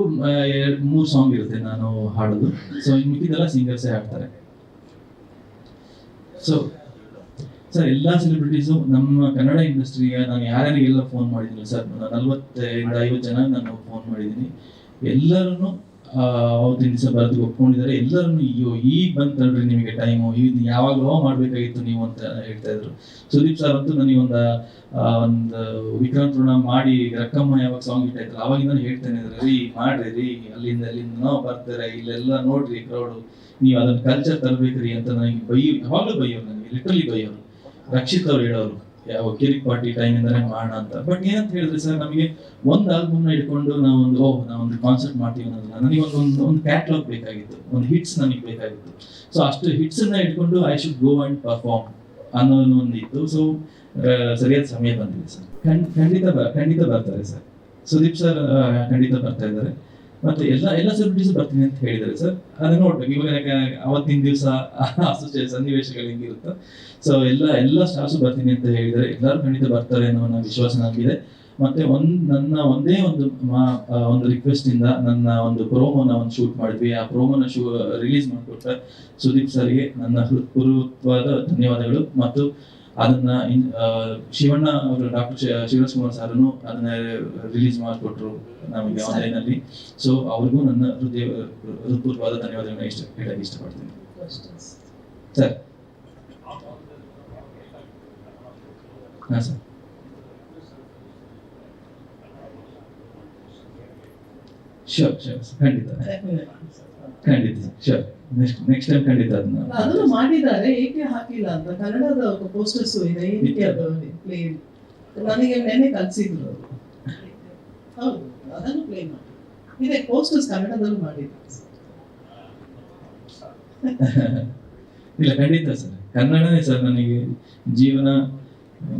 3 ಸಾಂಗ್ ಇರುತ್ತೆ ನಾನು ಹಾಡೋದು. ಸೊ ಇನ್ನು ಮಿಕ್ಕಿದೆಲ್ಲ ಸಿಂಗರ್ಸೇ ಹಾಡ್ತಾರೆ. ಸೊ ಸರ್ ಎಲ್ಲ ಸೆಲೆಬ್ರಿಟೀಸು ನಮ್ಮ ಕನ್ನಡ ಇಂಡಸ್ಟ್ರಿಗೆ ನಾನು ಯಾರ್ಯಾರಿಗೆಲ್ಲ ಫೋನ್ ಮಾಡಿದ್ದೀನಿ ಸರ್, 40-50 ಜನ ನಾನು ಫೋನ್ ಮಾಡಿದ್ದೀನಿ. ಎಲ್ಲರೂ ಅವತ್ತಿನ ದಿವಸ ಬರೆದು ಒಪ್ಕೊಂಡಿದ್ದಾರೆ. ಎಲ್ಲರೂ ಈಗ ಬಂತಲ್ರಿ ನಿಮಗೆ ಟೈಮು, ಇದು ಯಾವಾಗಲೋ ಮಾಡಬೇಕಾಗಿತ್ತು ನೀವು ಅಂತ ಹೇಳ್ತಾ ಇದ್ರು. ಸುದೀಪ್ ಸರ್ ಅಂತೂ ನನಗೆ ಒಂದು ವಿಕ್ರಾಂತ್ ಋಣ ಮಾಡಿ ರಕ್ಕಮ್ಮ ಯಾವಾಗ ಸಾಂಗ್ ಇಟ್ಟಾಯ್ತಲ್ಲ ಅವಾಗಿಂದ ಹೇಳ್ತೇನೆ, ರೀ ಮಾಡ್ರಿ ಅಲ್ಲಿಂದ ಬರ್ತಾರೆ, ಇಲ್ಲೆಲ್ಲ ನೋಡ್ರಿ ಕ್ರೌಡು, ನೀವು ಅದನ್ನ ಕಲ್ಚರ್ ತರಬೇಕ್ರಿ ಅಂತ ನನಗೆ ಯಾವಾಗಲೂ ಬೈಯೋರು, ನನಗೆ ಲಿಟ್ರಲಿ ಬೈಯೋರು. ರಕ್ಷಿತ್ ಅವ್ರು ಹೇಳೋರು ಯಾವ ಕಿರಿಕ್ ಪಾರ್ಟಿ ಟೈಮಿಂದಾನೆ ಮಾಡೋಣ ಅಂತ. ಬಟ್ ಏನಂತ ಹೇಳಿದ್ರೆ ಸರ್, ನಮಗೆ ಒಂದು ಆಲ್ಬಮ್ನ ಇಟ್ಕೊಂಡು ನಾವೊಂದು ಕಾನ್ಸರ್ಟ್ ಮಾಡ್ತೀವಿ ಅನ್ನೋದನ್ನ, ನನಗೆ ಒಂದು ಕ್ಯಾಟ್ಲಾಗ್ ಬೇಕಾಗಿತ್ತು, ಒಂದು ಹಿಟ್ಸ್ ನನಗೆ ಬೇಕಾಗಿತ್ತು. ಸೊ ಅಷ್ಟು ಹಿಟ್ಸನ್ನ ಇಟ್ಕೊಂಡು I should go and perform ಅನ್ನೋದು ಒಂದಿತ್ತು. ಸೊ ಸರಿಯಾದ ಸಮಯ ಬಂದಿದೆ ಸರ್. ಖಂಡಿತ ಬರ್ತಾರೆ ಸರ್. ಸುದೀಪ್ ಸರ್ ಖಂಡಿತ ಬರ್ತಾ ಇದ್ದಾರೆ. ಮತ್ತೆ ಎಲ್ಲ ಸೆಲೆಬ್ರಿಟೀಸ್ ಬರ್ತೀನಿ ಅಂತ ಹೇಳಿದ್ದಾರೆ ಸರ್. ಅದನ್ನ ನೋಡ್ಬೇಕು ಇವಾಗ, ಅವತ್ತಿನ ದಿವಸ ಸನ್ನಿವೇಶಗಳು ಹೆಂಗಿರುತ್ತೋ. ಸೊ ಎಲ್ಲ ಸ್ಟಾರ್ಸು ಬರ್ತೀನಿ ಅಂತ ಹೇಳಿದ್ದಾರೆ. ಎಲ್ಲರೂ ಖಂಡಿತ ಬರ್ತಾರೆ ಅನ್ನೋ ವಿಶ್ವಾಸ ನನಗಿದೆ. ಮತ್ತೆ ನನ್ನ ಒಂದು ರಿಕ್ವೆಸ್ಟ್ ಇಂದ ನನ್ನ ಒಂದು ಪ್ರೋಮೋನ ಶೂಟ್ ಮಾಡಿದ್ವಿ. ಆ ಪ್ರೋಮೋನ ರಿಲೀಸ್ ಮಾಡಿಕೊಟ್ಟ ಸುದೀಪ್ ಸರ್ಗೆ ನನ್ನ ಹೃತ್ಪೂರ್ವಕವಾದ ಧನ್ಯವಾದಗಳು. ಮತ್ತು ಅದನ್ನ ಶಿವಣ್ಣ ಅವರು, ಡಾಕ್ಟರ್ ಶಿವರಾಜ್ ಕುಮಾರ್ ಸಾರನು ಅದನ್ನ ರಿಲೀಸ್ ಮಾಡಿಕೊಟ್ರು ನಮಗೆ ಆನ್ಲೈನ್ ಅಲ್ಲಿ. ಸೊ ಅವ್ರಿಗೂ ನನ್ನ ಹೃತ್ಪೂರ್ವಕವಾದ ಧನ್ಯವಾದಗಳನ್ನ ಹೇಳಕ್ಕೆ ಇಷ್ಟಪಡ್ತೀನಿ ಸರ್. ಹಾ ಸರ್, ಶೋರ್ ಖಂಡಿತ ಶೋರ್. ನೆಕ್ಸ್ಟ್ ಟೈಮ್ ಖಂಡಿತ ಅದನ್ನು ಮಾಡಿದ್ದಾರೆ. ಏಕೆ ಹಾಕಿಲ್ಲ ಅಂತ ಕನ್ನಡದ ಪೋಸ್ಟರ್ಸ್ ಇದೆ, ಏನಕ್ಕೆ ಅದು ಪ್ಲೇ ನನಗೆ ನೆನ್ನೆ ಕಲ್ಸಿದ್ರು. ಹೌದು, ಅದನ್ನು ಪ್ಲೇ ಮಾಡಿ ಇದೆ. ಪೋಸ್ಟರ್ಸ್ ಕನ್ನಡದಲ್ಲೂ ಮಾಡಿದ್ರು. ಇಲ್ಲ ಖಂಡಿತ ಸರ್, ಕನ್ನಡನೇ ಸರ್ ನನಗೆ ಜೀವನ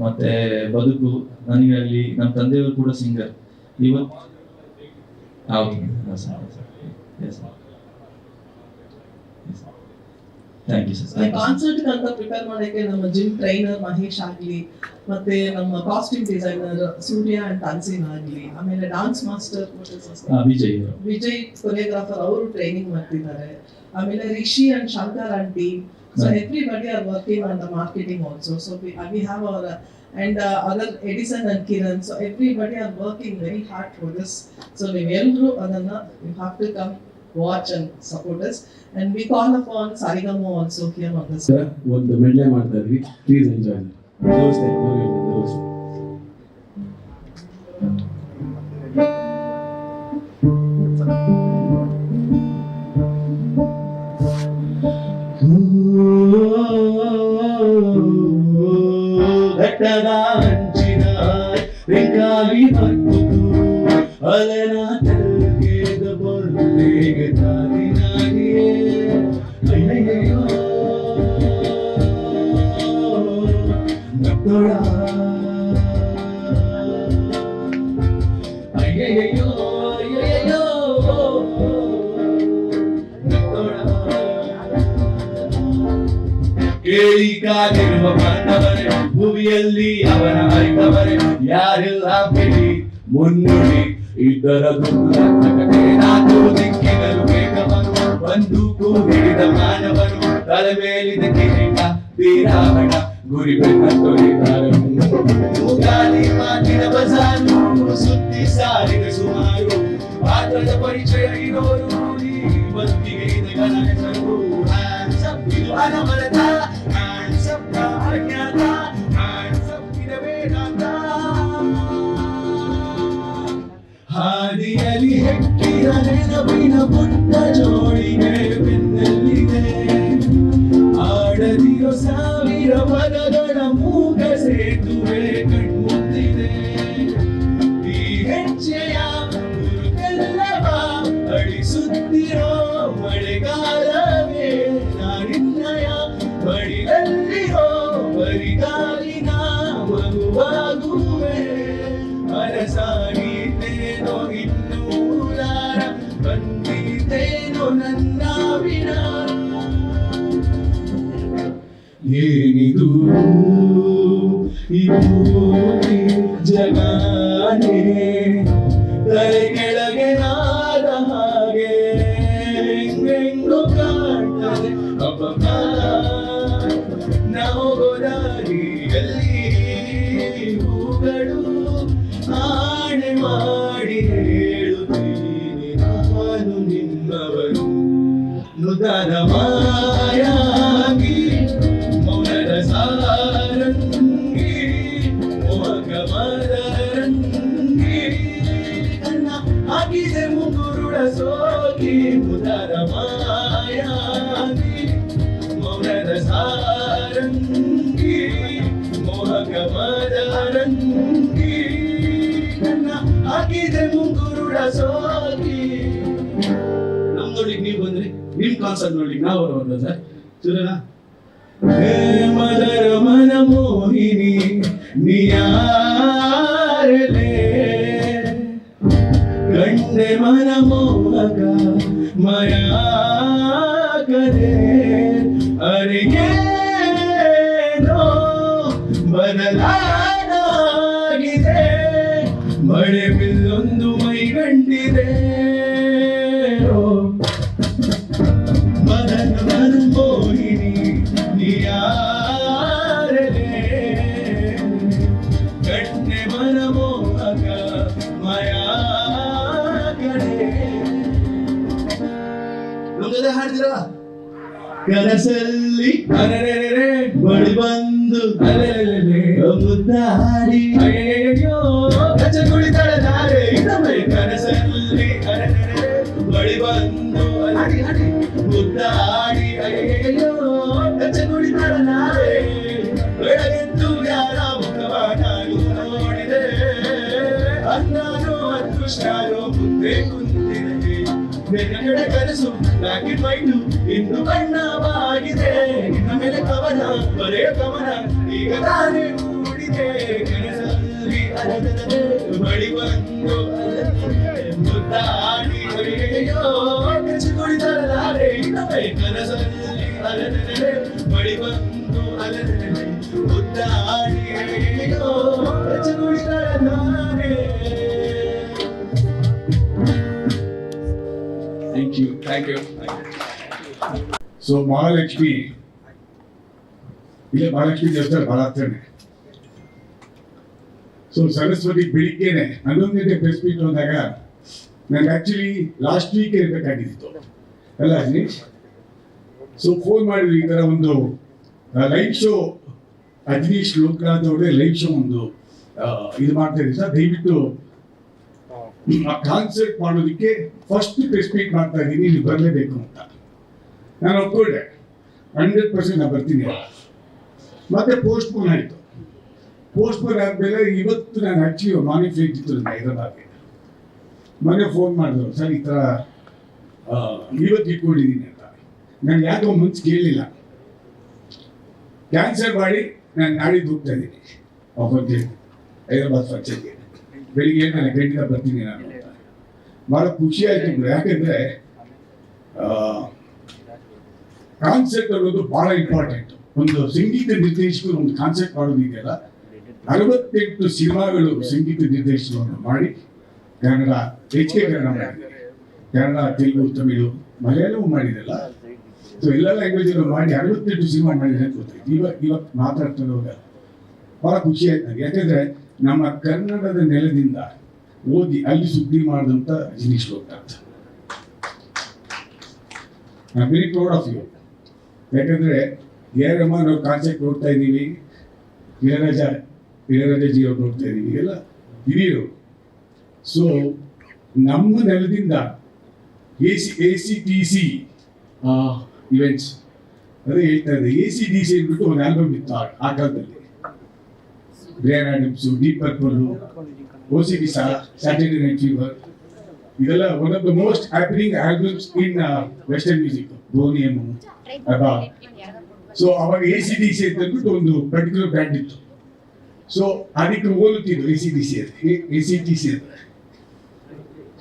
ಮತ್ತೆ ಬದುಕು. ನನಗಾಗಲಿ ನಮ್ಮ ತಂದೆಯವರು ಕೂಡ ಸಿಂಗರ್. ಇವತ್ತು ಹೌದು ಥ್ಯಾಂಕ್ ಯು ಸರ್. ಕಾನ್ಸರ್ಟ್ ಅಂತ ಪ್ರಿಪೇರ್ ಮಾಡಕ್ಕೆ ನಮ್ಮ ಜಿಮ್ ಟ್ರೈನರ್ ಮಹೇಶ್ ಆಗ್ಲಿ, ಮತ್ತೆ ನಮ್ಮ ಕಾಸ್ಟ್ಯೂಮ್ ಡಿಸೈನರ್ ಸೂರ್ಯ ಅಂಡ್ ತಾನ್ಸಿನ್ ಆಗ್ಲಿ, ಆಮೇಲೆ ಡಾನ್ಸ್ ಮಾಸ್ಟರ್ ವಿಜಯ್ ಕೊರಿಯೋಗ್ರಾಫರ್ ಅವರು ಟ್ರೈನಿಂಗ್ ಮಾಡ್ತಿದ್ದಾರೆ. ಆಮೇಲೆ Rishi and Shankar aunty. So everybody are working on the marketing also. So we have our and other Edison and Kiran. So everybody are working very hard for this. So you have to come watch and support us. And we call upon Sarigamo also here on this. Sir, ಒಂದು ಮೆಡ್ಲೆ ಮಾಡ್ತಾ ಇದ್ವಿ, please enjoy. ನಮಸ್ತೆ. ಬೆಟ್ಟದ ಅಂಚಿನ ಬೇಕಾಗಿ ಬರ್ಬೋದು ಅಲೆನ ತೆಗೆದ ಬೊಲ್ಲೆಗೆ ತಾಗಿ ನಾಗಿಯೇ ಅಯ್ಯಯ್ಯೋ ನಟ್ಟೋಳ ಅಯ್ಯಯ್ಯೋ ಅಯ್ಯಯ್ಯೋ ನಟ್ಟೋಳ ಕೇಳಿ ಕಾದಿರುವ ಬಾಂಧವರೇ ಭೂಮಿಯಲ್ಲಿ ಅವನ ಅರಿತವರೇ ಯಾರೆಲ್ಲ ಬಿಡಿ ಮುನ್ನುಡಿ ಇದ್ದರ ನಾಲ್ಕು ದಿಕ್ಕಿನರು ವೇಗವನು ಬಂದೂಕು ಹಿಡಿದ ಮಾನವನು ತಲೆ ಮೇಲಿದ ಕಿರೀಟ ಬೀರಾವಣ ಗುರಿ ಬೆನ್ನ ತೊರೆದಾರನು ಗಾಳಿ ಮಾತಿನ ಬಜಾರು ಸುದ್ದಿ ಸಾರಿದ ಸುಮಾರು ಪಾತ್ರದ ಪರಿಚಯ ಇರೋರು ಈ ಬದುಕಿಗೆ ಇದಗಳ ಹೆಸರು ಇದು ಅನವರತ ಅಜ್ಞಾತ ವೇದಾಂತ ಹಾದಿಯಲ್ಲಿ ಹೆಕ್ಕಿದ ನೆನಪಿನ ಪುಟ್ಟ ಜೋಡಿಗೆ ಬೆನ್ನಲ್ಲಿದೆ ಆಡದಿರೋ ಸಾವಿರ ಪದಗಳ ಮೂಕ ಸೇತುವೆ ಕಣ್ಮುಂದಿದೆ ಈ ಹೆಜ್ಜೆಯ ಗುರುತೆಲ್ಲವ ಅಳಿಸುತ್ತಿರೋ ಮಳೆಗಾಲವೇ ನಾಡಿನ್ನಯ ಬಡಿಯಲ್ಲಿರೋ ಬರಿಗಾಲಿನ ಮಗುವಾಗುವೆ ಅರಸಾಗಿದ್ದೇನೋ ಇನ್ನೂರಾರ ಬಂದಿದ್ದೇನೋ ನನ್ನ ವಿನ ಏನಿದು ಇದು ಜಗಾನೆ ತಲೆ ಕೆಳಗೆ ನಾದ ಹಾಗೆ ಹೆಂಗೆಂಗೋ ಕಾಣ್ತದೆ ಅಪಮಾನ ನಾವು ಗೋದಾರಿಯಲ್ಲಿ ಹೂಗಳು ಆಣೆ ಮಾಡಿ ಹೇಳುತ್ತೀನಿ ನಾನು ನಿನ್ನವನು ನುದಾದ ಮಾಯಾಗಿ ಮೌನದ ಸಾರಂಗಿ ಮೋಹಕ ಮದರಂಗಿ ಕನ್ನ ಹಾಕಿದೆ ಮುಂಗುರುಳ ಸೋಗಿ ಮುದಾದ ಮಾಯಾಗಿ ಮೌನದ ಸಾರಂಗಿ ಮೋಹಕ ಮದರಂಗಿ ಕನ್ನ ಹಾಕಿದೆ ಮುಂಗುರುಳ ಸೋಗಿ ನಮ್ ನೋಡ್ಲಿಕ್ಕೆ ನೀವು ಬಂದ್ರಿ ನಿಮ್ ಕಾನ್ಸರ್ಟ್ ನೋಡ್ಲಿಕ್ಕೆ ನಾವು ಬರೋದ ಸರ್ ಸುರನಾ ಹೇ ಮದರ ಮನ ಮೋಹಿನಿ ನಿಯಾರಲೆ ಗಂಡೆ ಮನ ಮೋಹಕ ಮಯಾಕರೆ ಅರಿಗೇನೋ ಬದಲಾಗಿದೆ ಮಳೆ ಬಿಲ್ಲೊಂದು ಮೈಗಂಡಿದೆ ಮದನ ಮನ ಮೋಹಿನಿ ನಿಯಾರಲೆ ಗಂಡೆ ಮನ ಮೋಹಕ ಮಯಾಕರೆ ನಮ್ಗದೆ ಹಾಡ್ತೀರಾ ಕನಸಲ್ಲಿ ಅರೆರೆರೆ ಬಳಿ ಬಂದು ಅರೆರೆರೆ ಮುದ್ದಾಡಿ ಅಯ್ಯಯ್ಯೋ ಕಚ್ಚ ಕುಳಿತಳೆ ದಾರೆ ಇನ್ನೊಮ್ಮೆ ಕನಸಲ್ಲಿ ಅರೆರೆರೆ ಬಳಿ ಬಂದು ಅಡಿ ಅಡಿ ಮುದ್ದಾಡಿ ಅಯ್ಯಯ್ಯೋ ಕಚ್ಚ ಕುಳಿತಳೆ ದಾರೆ ಬೆಳಗೆದ್ದು ಯಾರ ಮುಖವ ನಾನು ನೋಡಿದೆ ಅನ್ನಾನೋ ಅದೃಷ್ಟನೋ ಮುಂದೆ ಕುಂತಿದೆ ಬೆನ್ನಡೆ ಕನಸು ಬ್ಲಾಕ್ ಅಂಡ್ ವೈಟ್ ಇಂದು ಬಣ್ಣವಾಗಿದೆ ನಿನ್ನ ಮೇಲೆ ಕವನ ಬರೆಯ ಕವನ ಈಗ ತಾನೇ ಮೂಡಿದೆ ಕನಸಲ್ಲಿ ಅರದರೆ ಬಳಿ ಬಂದು ಮುದ್ದಾಡಿ ಅಯ್ಯಯ್ಯೋ ಕಚ್ಚಿಕೊಂಡಿದ್ದಾರೆ ಕನಸಲ್ಲಿ ಅರದರೆ ಬಳಿ ಬಂದು ಅಲದರೆ ಮುದ್ದಾಡಿ ಅಯ್ಯಯ್ಯೋ ಕಚ್ಚಿಕೊಂಡಿದ್ದಾರೆ. Thank you. Thank you. So Mahalakshmi ಇಲ್ಲ ಮಹಾಲಕ್ಷ್ಮಿ ದೇವಸ್ಥಾನ ಬಹಳ ಹತ್ರನೇ. ಸೊ ಸರಸ್ವತಿ ಬೆಳಿಗ್ಗೆನೆ 11 ಗಂಟೆ ಪ್ರೆಸ್ ಮೀಟ್ ಹೋದಾಗ ನನಗೆ ಆಕ್ಚುಲಿ ಲಾಸ್ಟ್ ವೀಕ್ ಇರಬೇಕಾಗಿತ್ತು ಅಲ್ಲ ಅಜ್ನೀಶ್. ಸೊ ಫೋನ್ ಮಾಡಿದ್ರು ಈ ತರ ಒಂದು ಲೈವ್ ಶೋ ಅಜ್ನೀಶ್ ಲೋಕನಾಥ್ ಅವ್ರದೇ ಲೈವ್ ಶೋ ಒಂದು ಇದು ಮಾಡ್ತಾ ಇದ್ದೀವಿ ಸರ್, ದಯವಿಟ್ಟು ಆ ಕಾನ್ಸರ್ಟ್ ಮಾಡೋದಕ್ಕೆ ಫಸ್ಟ್ ಪ್ರೆಸ್ ಮೀಟ್ ಮಾಡ್ತಾ ಇದ್ದೀನಿ, ನೀವು ಬರಲೇಬೇಕು ಅಂತ. ನಾನು ಒಪ್ಕೊಂಡೆ 100% ನಾನು ಬರ್ತೀನಿ. ಮತ್ತೆ ಪೋಸ್ಟ್ ಪೋನ್ ಆಯಿತು. ಪೋಸ್ಟ್ಪೋನ್ ಆದಮೇಲೆ ಇವತ್ತು ನಾನು ಆ್ಯಕ್ಚುಲಿ ಮಾರ್ನಿಂಗ್ ಫ್ಲೈಟ್ ಇತ್ತು ನನ್ನ ಹೈದರಾಬಾದ್ಗೆ. ಮೊನ್ನೆ ಫೋನ್ ಮಾಡಿದ್ರು, ಸರ್ ಈ ಥರ ಇವತ್ತು ಇಟ್ಕೊಂಡಿದ್ದೀನಿ ಅಂತ. ನಾನು ಯಾಕೋ ಮುಂಚೆ ಕೇಳಲಿಲ್ಲ, ಕ್ಯಾನ್ಸಲ್ ಮಾಡಿ ನಾನು ನಾಡಿದ್ದು ಹೋಗ್ತಾ ಇದ್ದೀನಿ ಅವ್ರಿಗೆ ಹೈದರಾಬಾದ್ ಫಂಕ್ಷನ್ಗೆ. ಬೆಳಿಗ್ಗೆ ನಾನು ಗಂಟೆಗೆ ಬರ್ತೀನಿ ನಾನು ಅಂತ. ಭಾಳ ಖುಷಿ ಆಯಿತು, ಯಾಕೆಂದರೆ ಕಾನ್ಸೆಪ್ಟ್ ಅನ್ನೋದು ಭಾಳ ಇಂಪಾರ್ಟೆಂಟ್. ಒಂದು ಸಂಗೀತ ನಿರ್ದೇಶಕರು ಒಂದು ಕಾನ್ಸೆಪ್ಟ್ ಮಾಡೋದಿದೆಯಲ್ಲ, 68 ಸಿನಿಮಾಗಳು ಸಂಗೀತ ನಿರ್ದೇಶನವನ್ನು ಮಾಡಿ ಕನ್ನಡ, ಹೆಚ್ಚಿಗೆ ಕನ್ನಡ ಮಾಡಿದ್ದಾರೆ, ಕನ್ನಡ, ತೆಲುಗು, ತಮಿಳು, ಮಲಯಾಳವೂ ಮಾಡಿದೆಲ್ಲ. ಸೊ ಎಲ್ಲ ಲ್ಯಾಂಗ್ವೇಜಲ್ಲೂ ಮಾಡಿ 68 ಸಿನಿಮಾ ಮಾಡಿದ್ರೆ ಅಂತ ಗೊತ್ತಾಯ್ತು. ಇವತ್ತು ಮಾತಾಡ್ತಿರುವಾಗ ಭಾಳ ಖುಷಿ ಆಯ್ತು ನನಗೆ. ಯಾಕೆಂದರೆ ನಮ್ಮ ಕನ್ನಡದ ನೆಲದಿಂದ ಓದಿ ಅಲ್ಲಿ ಸುದ್ದಿ ಮಾಡಿದಂಥ Jineesh Loknath. I very proud of you. ಯಾಕಂದರೆ ಎ ರಹಮಾನ್ ಅವ್ರ ಕಾನ್ಸೆಪ್ಟ್ ನೋಡ್ತಾ ಇದ್ದೀವಿ, ಇಳರಾಜಾಜಿ ಅವ್ರು ನೋಡ್ತಾ ಇದ್ದೀವಿ, ಎಲ್ಲ ಹಿರಿಯರು. ಸೊ ನಮ್ಮ ನೆಲದಿಂದ ACTC ಇವೆಂಟ್ಸ್ ಅದೇ ಹೇಳ್ತಾ ಇದೆ. ACDC ಅಂದ್ಬಿಟ್ಟು ಒಂದು ಆಲ್ಬಮ್ ಇತ್ತು ಆ ಕಾಲದಲ್ಲಿ. Bryan Adams, Deep Purple, OCD, Saturday Night Fever, ಇದೆಲ್ಲ one of the most happening albums in western music. Boney M, ABBA. So ಅವಾಗ ACDC ಅಂತ ಅಂದ್ಬಿಟ್ಟು ಒಂದು ಪರ್ಟಿಕ್ಯುಲರ್ ಬ್ರ್ಯಾಂಡ್ ಇತ್ತು. ಸೊ ಅದಕ್ಕೆ ಹೋಲುತ್ತಿದ್ದು ACTC ಅಂತ.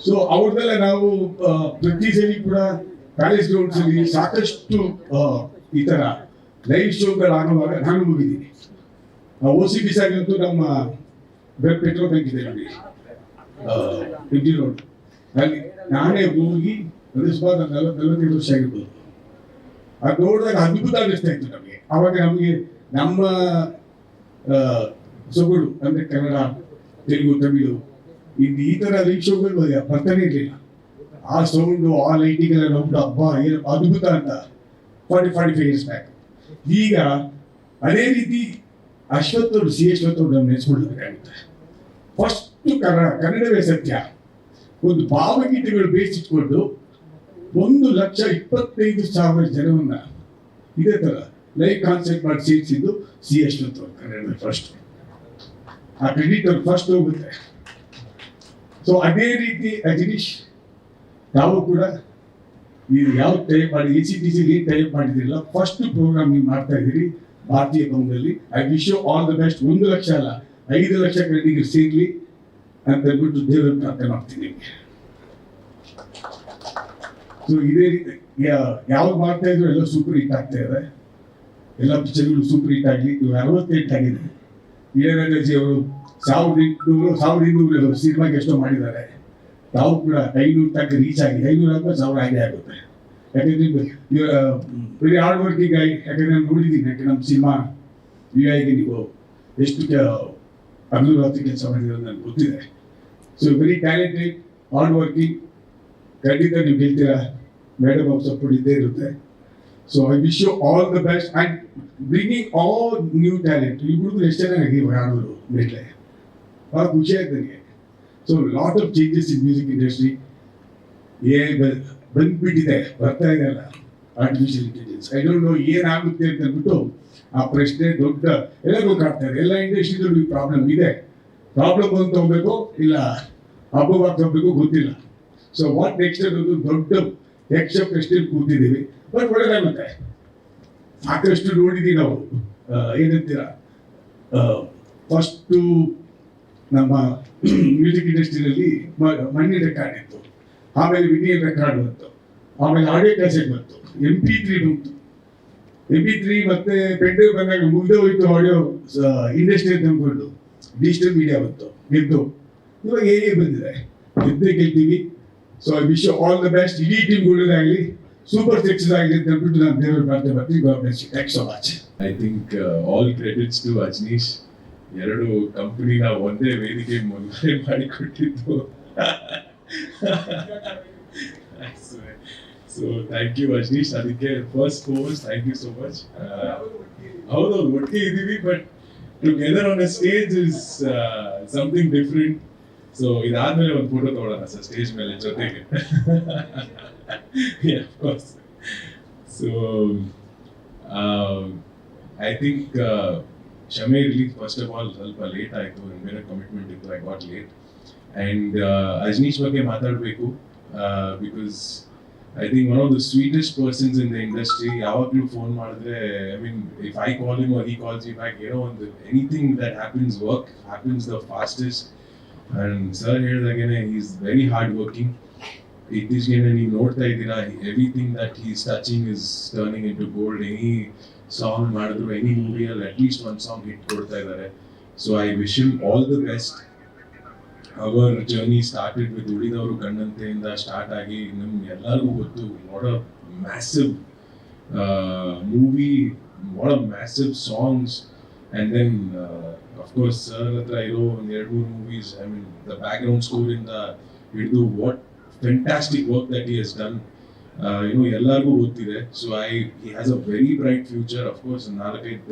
ಸೊ ಅವ್ರದ್ದೆಲ್ಲ ನಾವು ಪ್ರತಿ ಸಲ ಕೂಡ ಪ್ಯಾಲೇಸ್ ಗ್ರೌಂಡ್ಸ್ ಅಲ್ಲಿ ಸಾಕಷ್ಟು ಈ ತರ ಲೈವ್ ಶೋಗಳಾಗುವಾಗ ನಾನು ಹೋಗಿದ್ದೀನಿ. OCD ಆಗಂತೂ ನಮ್ಮ ಪೆಟ್ರೋಲ್ ಬ್ಯಾಂಕ್ ಇದೆ ನೋಡಿ, MG ರೋಡ್ ಅಲ್ಲಿ ನಾನೇ ಹೋಗಿ ಸುಮಾರು 45 ವರ್ಷ ಆಗಿರ್ಬೋದು. ಅದು ನೋಡಿದಾಗ ಅದ್ಭುತ ಅನ್ನಿಸ್ತಾ ಇತ್ತು ನಮಗೆ. ಅವಾಗ ನಮಗೆ ನಮ್ಮ ಸೊಗಡು ಅಂದ್ರೆ ಕನ್ನಡ, ತೆಲುಗು, ತಮಿಳು ಈ ತರ ಲೈವ್ ಶೋಗಳು ಬರ್ತಾನೆ ಇರಲಿಲ್ಲ. ಆ ಸೌಂಡು, ಆ ಲೈಟಿಂಗ್ ಎಲ್ಲ ನೋಡ್ಬಿಟ್ಟು ಹಬ್ಬ ಏನು ಅದ್ಭುತ ಅಂತ 45 ಇಯರ್ಸ್ ಬ್ಯಾಕ್. ಈಗ ಅದೇ ರೀತಿ ಅಶ್ವಥ್ ಅವರು, C. ಅಶ್ವಥ್ ಅವರು ನಾವು ನೆನೆಸ್ಕೊಳ್ಬೇಕಾಗುತ್ತೆ. ಫಸ್ಟ್ ಕನ್ನಡವೇ ಸತ್ಯ ಒಂದು ಭಾವಗೀತೆಗಳು ಬೇಯಿಸಿಟ್ಕೊಂಡು 1,25,000 ಜನವನ್ನ ಇದೇ ತರ ಲೈವ್ ಕಾನ್ಸರ್ಟ್ ಮಾಡಿ ಸೇರಿಸಿದ್ದು C. ಅಶ್ವಥ್ ಅವರು ಕನ್ನಡದ ಫಸ್ಟ್. ಆ ಕ್ರೆಡಿಟ್ ಅವ್ರು ಫಸ್ಟ್ ಹೋಗುತ್ತೆ. ಸೊ ಅದೇ ರೀತಿ ಜಿನೀಶ್ ನಾವು ಕೂಡ ನೀವು ಯಾವ ಟೈಪ್ ಮಾಡಿ ACTC ಏನು ಟೈಪ್ ಮಾಡಿದಿರಲ್ಲ, ಫಸ್ಟ್ ಪ್ರೋಗ್ರಾಮ್ ನೀವು ಮಾಡ್ತಾ ಇದ್ದೀರಿ ಭಾರತೀಯ ಭವನದಲ್ಲಿ. I wish you all the best. 1 lakh ಅಲ್ಲ, 5 ಲಕ್ಷ ಕನ್ನಡಿಗರು ಸೇರ್ಲಿ ಅಂತ ಹೇಳ್ಬಿಟ್ಟು ದೇವರ ಪ್ರಾರ್ಥನೆ ಮಾಡ್ತೀನಿ ನಿಮಗೆ. ಸೊ ಇದೇ ರೀತಿ ಯಾವ್ದು ಮಾಡ್ತಾ ಇದ್ರು ಎಲ್ಲ ಸೂಪರ್ ಹಿಟ್ ಆಗ್ತಾ ಇದೆ. ಎಲ್ಲ ಪಿಕ್ಚರ್ಗಳು ಸೂಪರ್ ಹಿಟ್ ಆಗಲಿ. ಇವಾಗ 68 ಆಗಿದೆ. ಇಳರಾಜಾಜಿ ಅವರು 1,200 ಸಿನಿಮಾಗೆ ಎಷ್ಟೋ ಮಾಡಿದ್ದಾರೆ. ತಾವು ಕೂಡ 500 ತನಕ ರೀಚ್ ಆಗಿ 500 ಆದ್ಮೇಲೆ 1000 ಆಗೇ ಆಗುತ್ತೆ. ಯಾಕಂದ್ರೆ ವೆರಿ ಹಾರ್ಡ್ ವರ್ಕಿಂಗ್ ಆಗಿ, ಯಾಕಂದ್ರೆ ನಾನು ನೋಡಿದ್ದೀನಿ. ಯಾಕೆ ನಮ್ಮ ಸಿನಿಮಾ VIಗೆ ನೀವು ಎಷ್ಟು ಹಗಲು ರಾತ್ರಿ ಕೆಲಸ ಮಾಡಿರೋದು ನನಗೆ ಗೊತ್ತಿದೆ. So very talented, hard working. ಖಂಡಿತ ನೀವು ಗೆಲ್ತೀರಾ. ಮೇಡಮ್ ಅವ್ರ ಸಪೋರ್ಟ್ ಇದ್ದೇ ಇರುತ್ತೆ. So I wish you all the best and bringing all new talent. ಈ ಹುಡುಗರು ಎಷ್ಟು ಚೆನ್ನಾಗಿ ಆಡೋರು ಮೇಲೆ ಭಾಳ ಖುಷಿ ಆಯ್ತು ನನಗೆ. So lot of changes in music industry ಬಂದ್ಬಿಟ್ಟಿದೆ, ಬರ್ತಾ ಇದೆ ಅಲ್ಲ artificial intelligence. I don't know ಏನಾಗುತ್ತೆ ಅಂತ ಅಂದ್ಬಿಟ್ಟು ಆ ಪ್ರಶ್ನೆ ದೊಡ್ಡ ಎಲ್ಲರಿಗೂ ಕಾಡ್ತಾ ಇದೆ. ಎಲ್ಲ ಇಂಡಸ್ಟ್ರಿದಲ್ಲೂ ಈ ಪ್ರಾಬ್ಲಮ್ ಇದೆ. ಪ್ರಾಬ್ಲಮ್ ಅಂತ ಹೋಗ್ಬೇಕು ಇಲ್ಲ ಹಬ್ಬವಾಗ್ತಾ ಹೋಗ್ಬೇಕು ಗೊತ್ತಿಲ್ಲ. ಸೊ ವಾಟ್ ನೆಕ್ಸ್ಟ್ ಅನ್ನೋದು ದೊಡ್ಡ ಯಕ್ಷ ಪ್ರಶ್ನೆಯಲ್ಲಿ ಕೂತಿದ್ದೀವಿ. ಬಟ್ ಒಳ್ಳೆದಾಗುತ್ತೆ. ಸಾಕಷ್ಟು ನೋಡಿದ್ದೀವಿ ನಾವು. ಏನಂತೀರ, ಫಸ್ಟು ನಮ್ಮ ಮ್ಯೂಸಿಕ್ ಇಂಡಸ್ಟ್ರಿಯಲ್ಲಿ ಮಣ್ಣಿನ ರೆಕಾರ್ಡ್ ಇತ್ತು, ಆಮೇಲೆ ವಿನಿಯಲ್ ರೆಕಾರ್ಡ್ ಬಂತು, ಆಮೇಲೆ ಆಡಿಯೋ ಕ್ಯಾಸೆಟ್ ಬಂತು, MP3 ಬಂತು. MP3 ಮತ್ತೆ ಪೆಂಡ್ರೈವ್ ಬಂದಾಗ ಮುಗ್ದೇ ಹೋಯ್ತು ಆಡಿಯೋ ಇಂಡಸ್ಟ್ರಿ ಅಂತ ಅಂದ್ಕೊಂಡು ಡಿಜಿಟಲ್ ಮೀಡಿಯಾ ಬಂತು, ಗೆದ್ದು. ಇವಾಗ ಹೇಗೆ ಬಂದಿದೆ, ಗೆದ್ದೇ ಗೆಲ್ತೀವಿ. So I wish you all the best. ಇಡೀ ಟೀಮ್ ಒಳ್ಳೆದಾಗಲಿ, ಸೂಪರ್ ಸಕ್ಸಸ್ ಆಗಲಿ ಅಂತ ಅಂದ್ಬಿಟ್ಟು ನಾನು ದೇವರ ಪ್ರಾರ್ಥನೆ ಬರ್ತೀನಿ. God bless you. Thanks so much. I think all credits to Ajneesh. ಎರಡು ಕಂಪನಿನ ಒಂದೇ ವೇದಿಕೆ ಮೊದಲೇ ಮಾಡಿಕೊಟ್ಟಿದ್ದು. So thank you Ajneesh. ಅದಕ್ಕೆ first force thank you so much. ಹೌದೌದು, ಒಟ್ಟಿಗೆ ಇದ್ದೀವಿ, but together on a stage is something different. So ಇದಾದ್ಮೇಲೆ ಒಂದು ಫೋಟೋ ತಗೊಳ್ಳೋಣ ಸರ್ ಸ್ಟೇಜ್ ಮೇಲೆ ಜೊತೆಗೆ. Yeah, of course. So I think ಕ್ಷಮೆ ಇರಲಿ. ಫಸ್ಟ್ ಆಫ್ ಆಲ್ ಸ್ವಲ್ಪ ಲೇಟ್ ಆಯಿತು, ಬೇರೆ ಕಮಿಟ್ಮೆಂಟ್ ಇತ್ತು, I got late. And Ajneesh ಬಗ್ಗೆ ಮಾತಾಡಬೇಕು, because I think one of the sweetest persons in the industry. ಯಾವಾಗಲೂ ಫೋನ್ ಮಾಡಿದ್ರೆ, I mean if I call him or he calls me back, ಏನೋ ಒಂದು anything that happens, work happens the fastest. And sir ಹೇಳಿದಾಗೇನೆ he is very hard working. ಇತ್ತೀಚೆಗೆ ನೀವು ನೋಡ್ತಾ ಇದ್ದೀರಾ, everything that he is touching is turning in to gold. Any song ಮಾಡಿದ್ರು, any ಮೂವಿಯಲ್ಲಿ at least ಒಂದು ಸಾಂಗ್ ಹಿಟ್ ಕೊಡ್ತಾ ಇದ್ದಾರೆ. So I wish him all the best. Our journey started with ಉಳಿದವರು ಕಣ್ಣಂತೆಯಿಂದ ಸ್ಟಾರ್ಟ್ ಆಗಿ ನಮ್ಗೆ ಎಲ್ಲರಿಗೂ ಗೊತ್ತು, what a massive movie, what a massive songs. And then of course sir ಹತ್ರ ಇರೋ ಒಂದು 2-3 movies, I mean the background ಸ್ಕೋರಿಂದ ಹಿಡಿದು what fantastic work that he has done, ಏನು ಎಲ್ಲರಿಗೂ ಗೊತ್ತಿದೆ. So he has a very bright future. Of course 4-5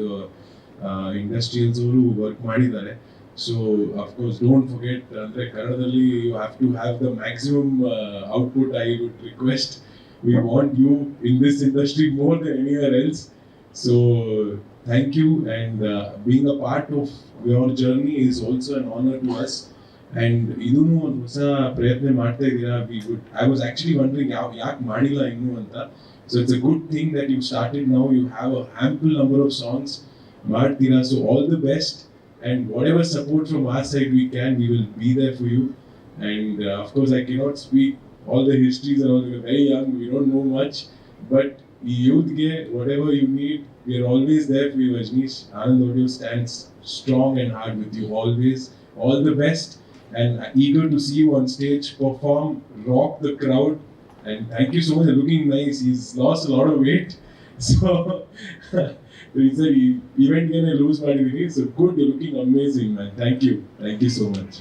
industrials ಅವರು work ಮಾಡಿದ್ದಾರೆ. So of course don't forget, andre Kannadalli you have to have the maximum output. I would request, we want you in this industry more than anywhere else. So thank you, and being a part of your journey is also an honor to us. And idunu ಒಂದು ಹೊಸ ಪ್ರಯತ್ನ ಮಾಡ್ತಾ ಇದ್ದೀರಾ. I was actually wondering ಯಾಕೆ ಮಾಡಿಲ್ಲ ಇನ್ನೂ ಅಂತ. So it's a good thing that you started now. You have a ample number of songs ಮಾಡ್ತೀರಾ. So all the best. And whatever support from our side we can, we will be there for you. And of course, I cannot speak all the histories and all. We're very young, we don't know much. But youth ge, whatever you need, we are always there for you, Ajnish. Anand Audio stands strong and hard with you always. All the best. And eager to see you on stage, perform, rock the crowd. And thank you so much. You're looking nice. He's lost a lot of weight. So he said event game lose ಮಾಡಿದೀನಿ. So good, you're looking amazing, man. Thank you so much.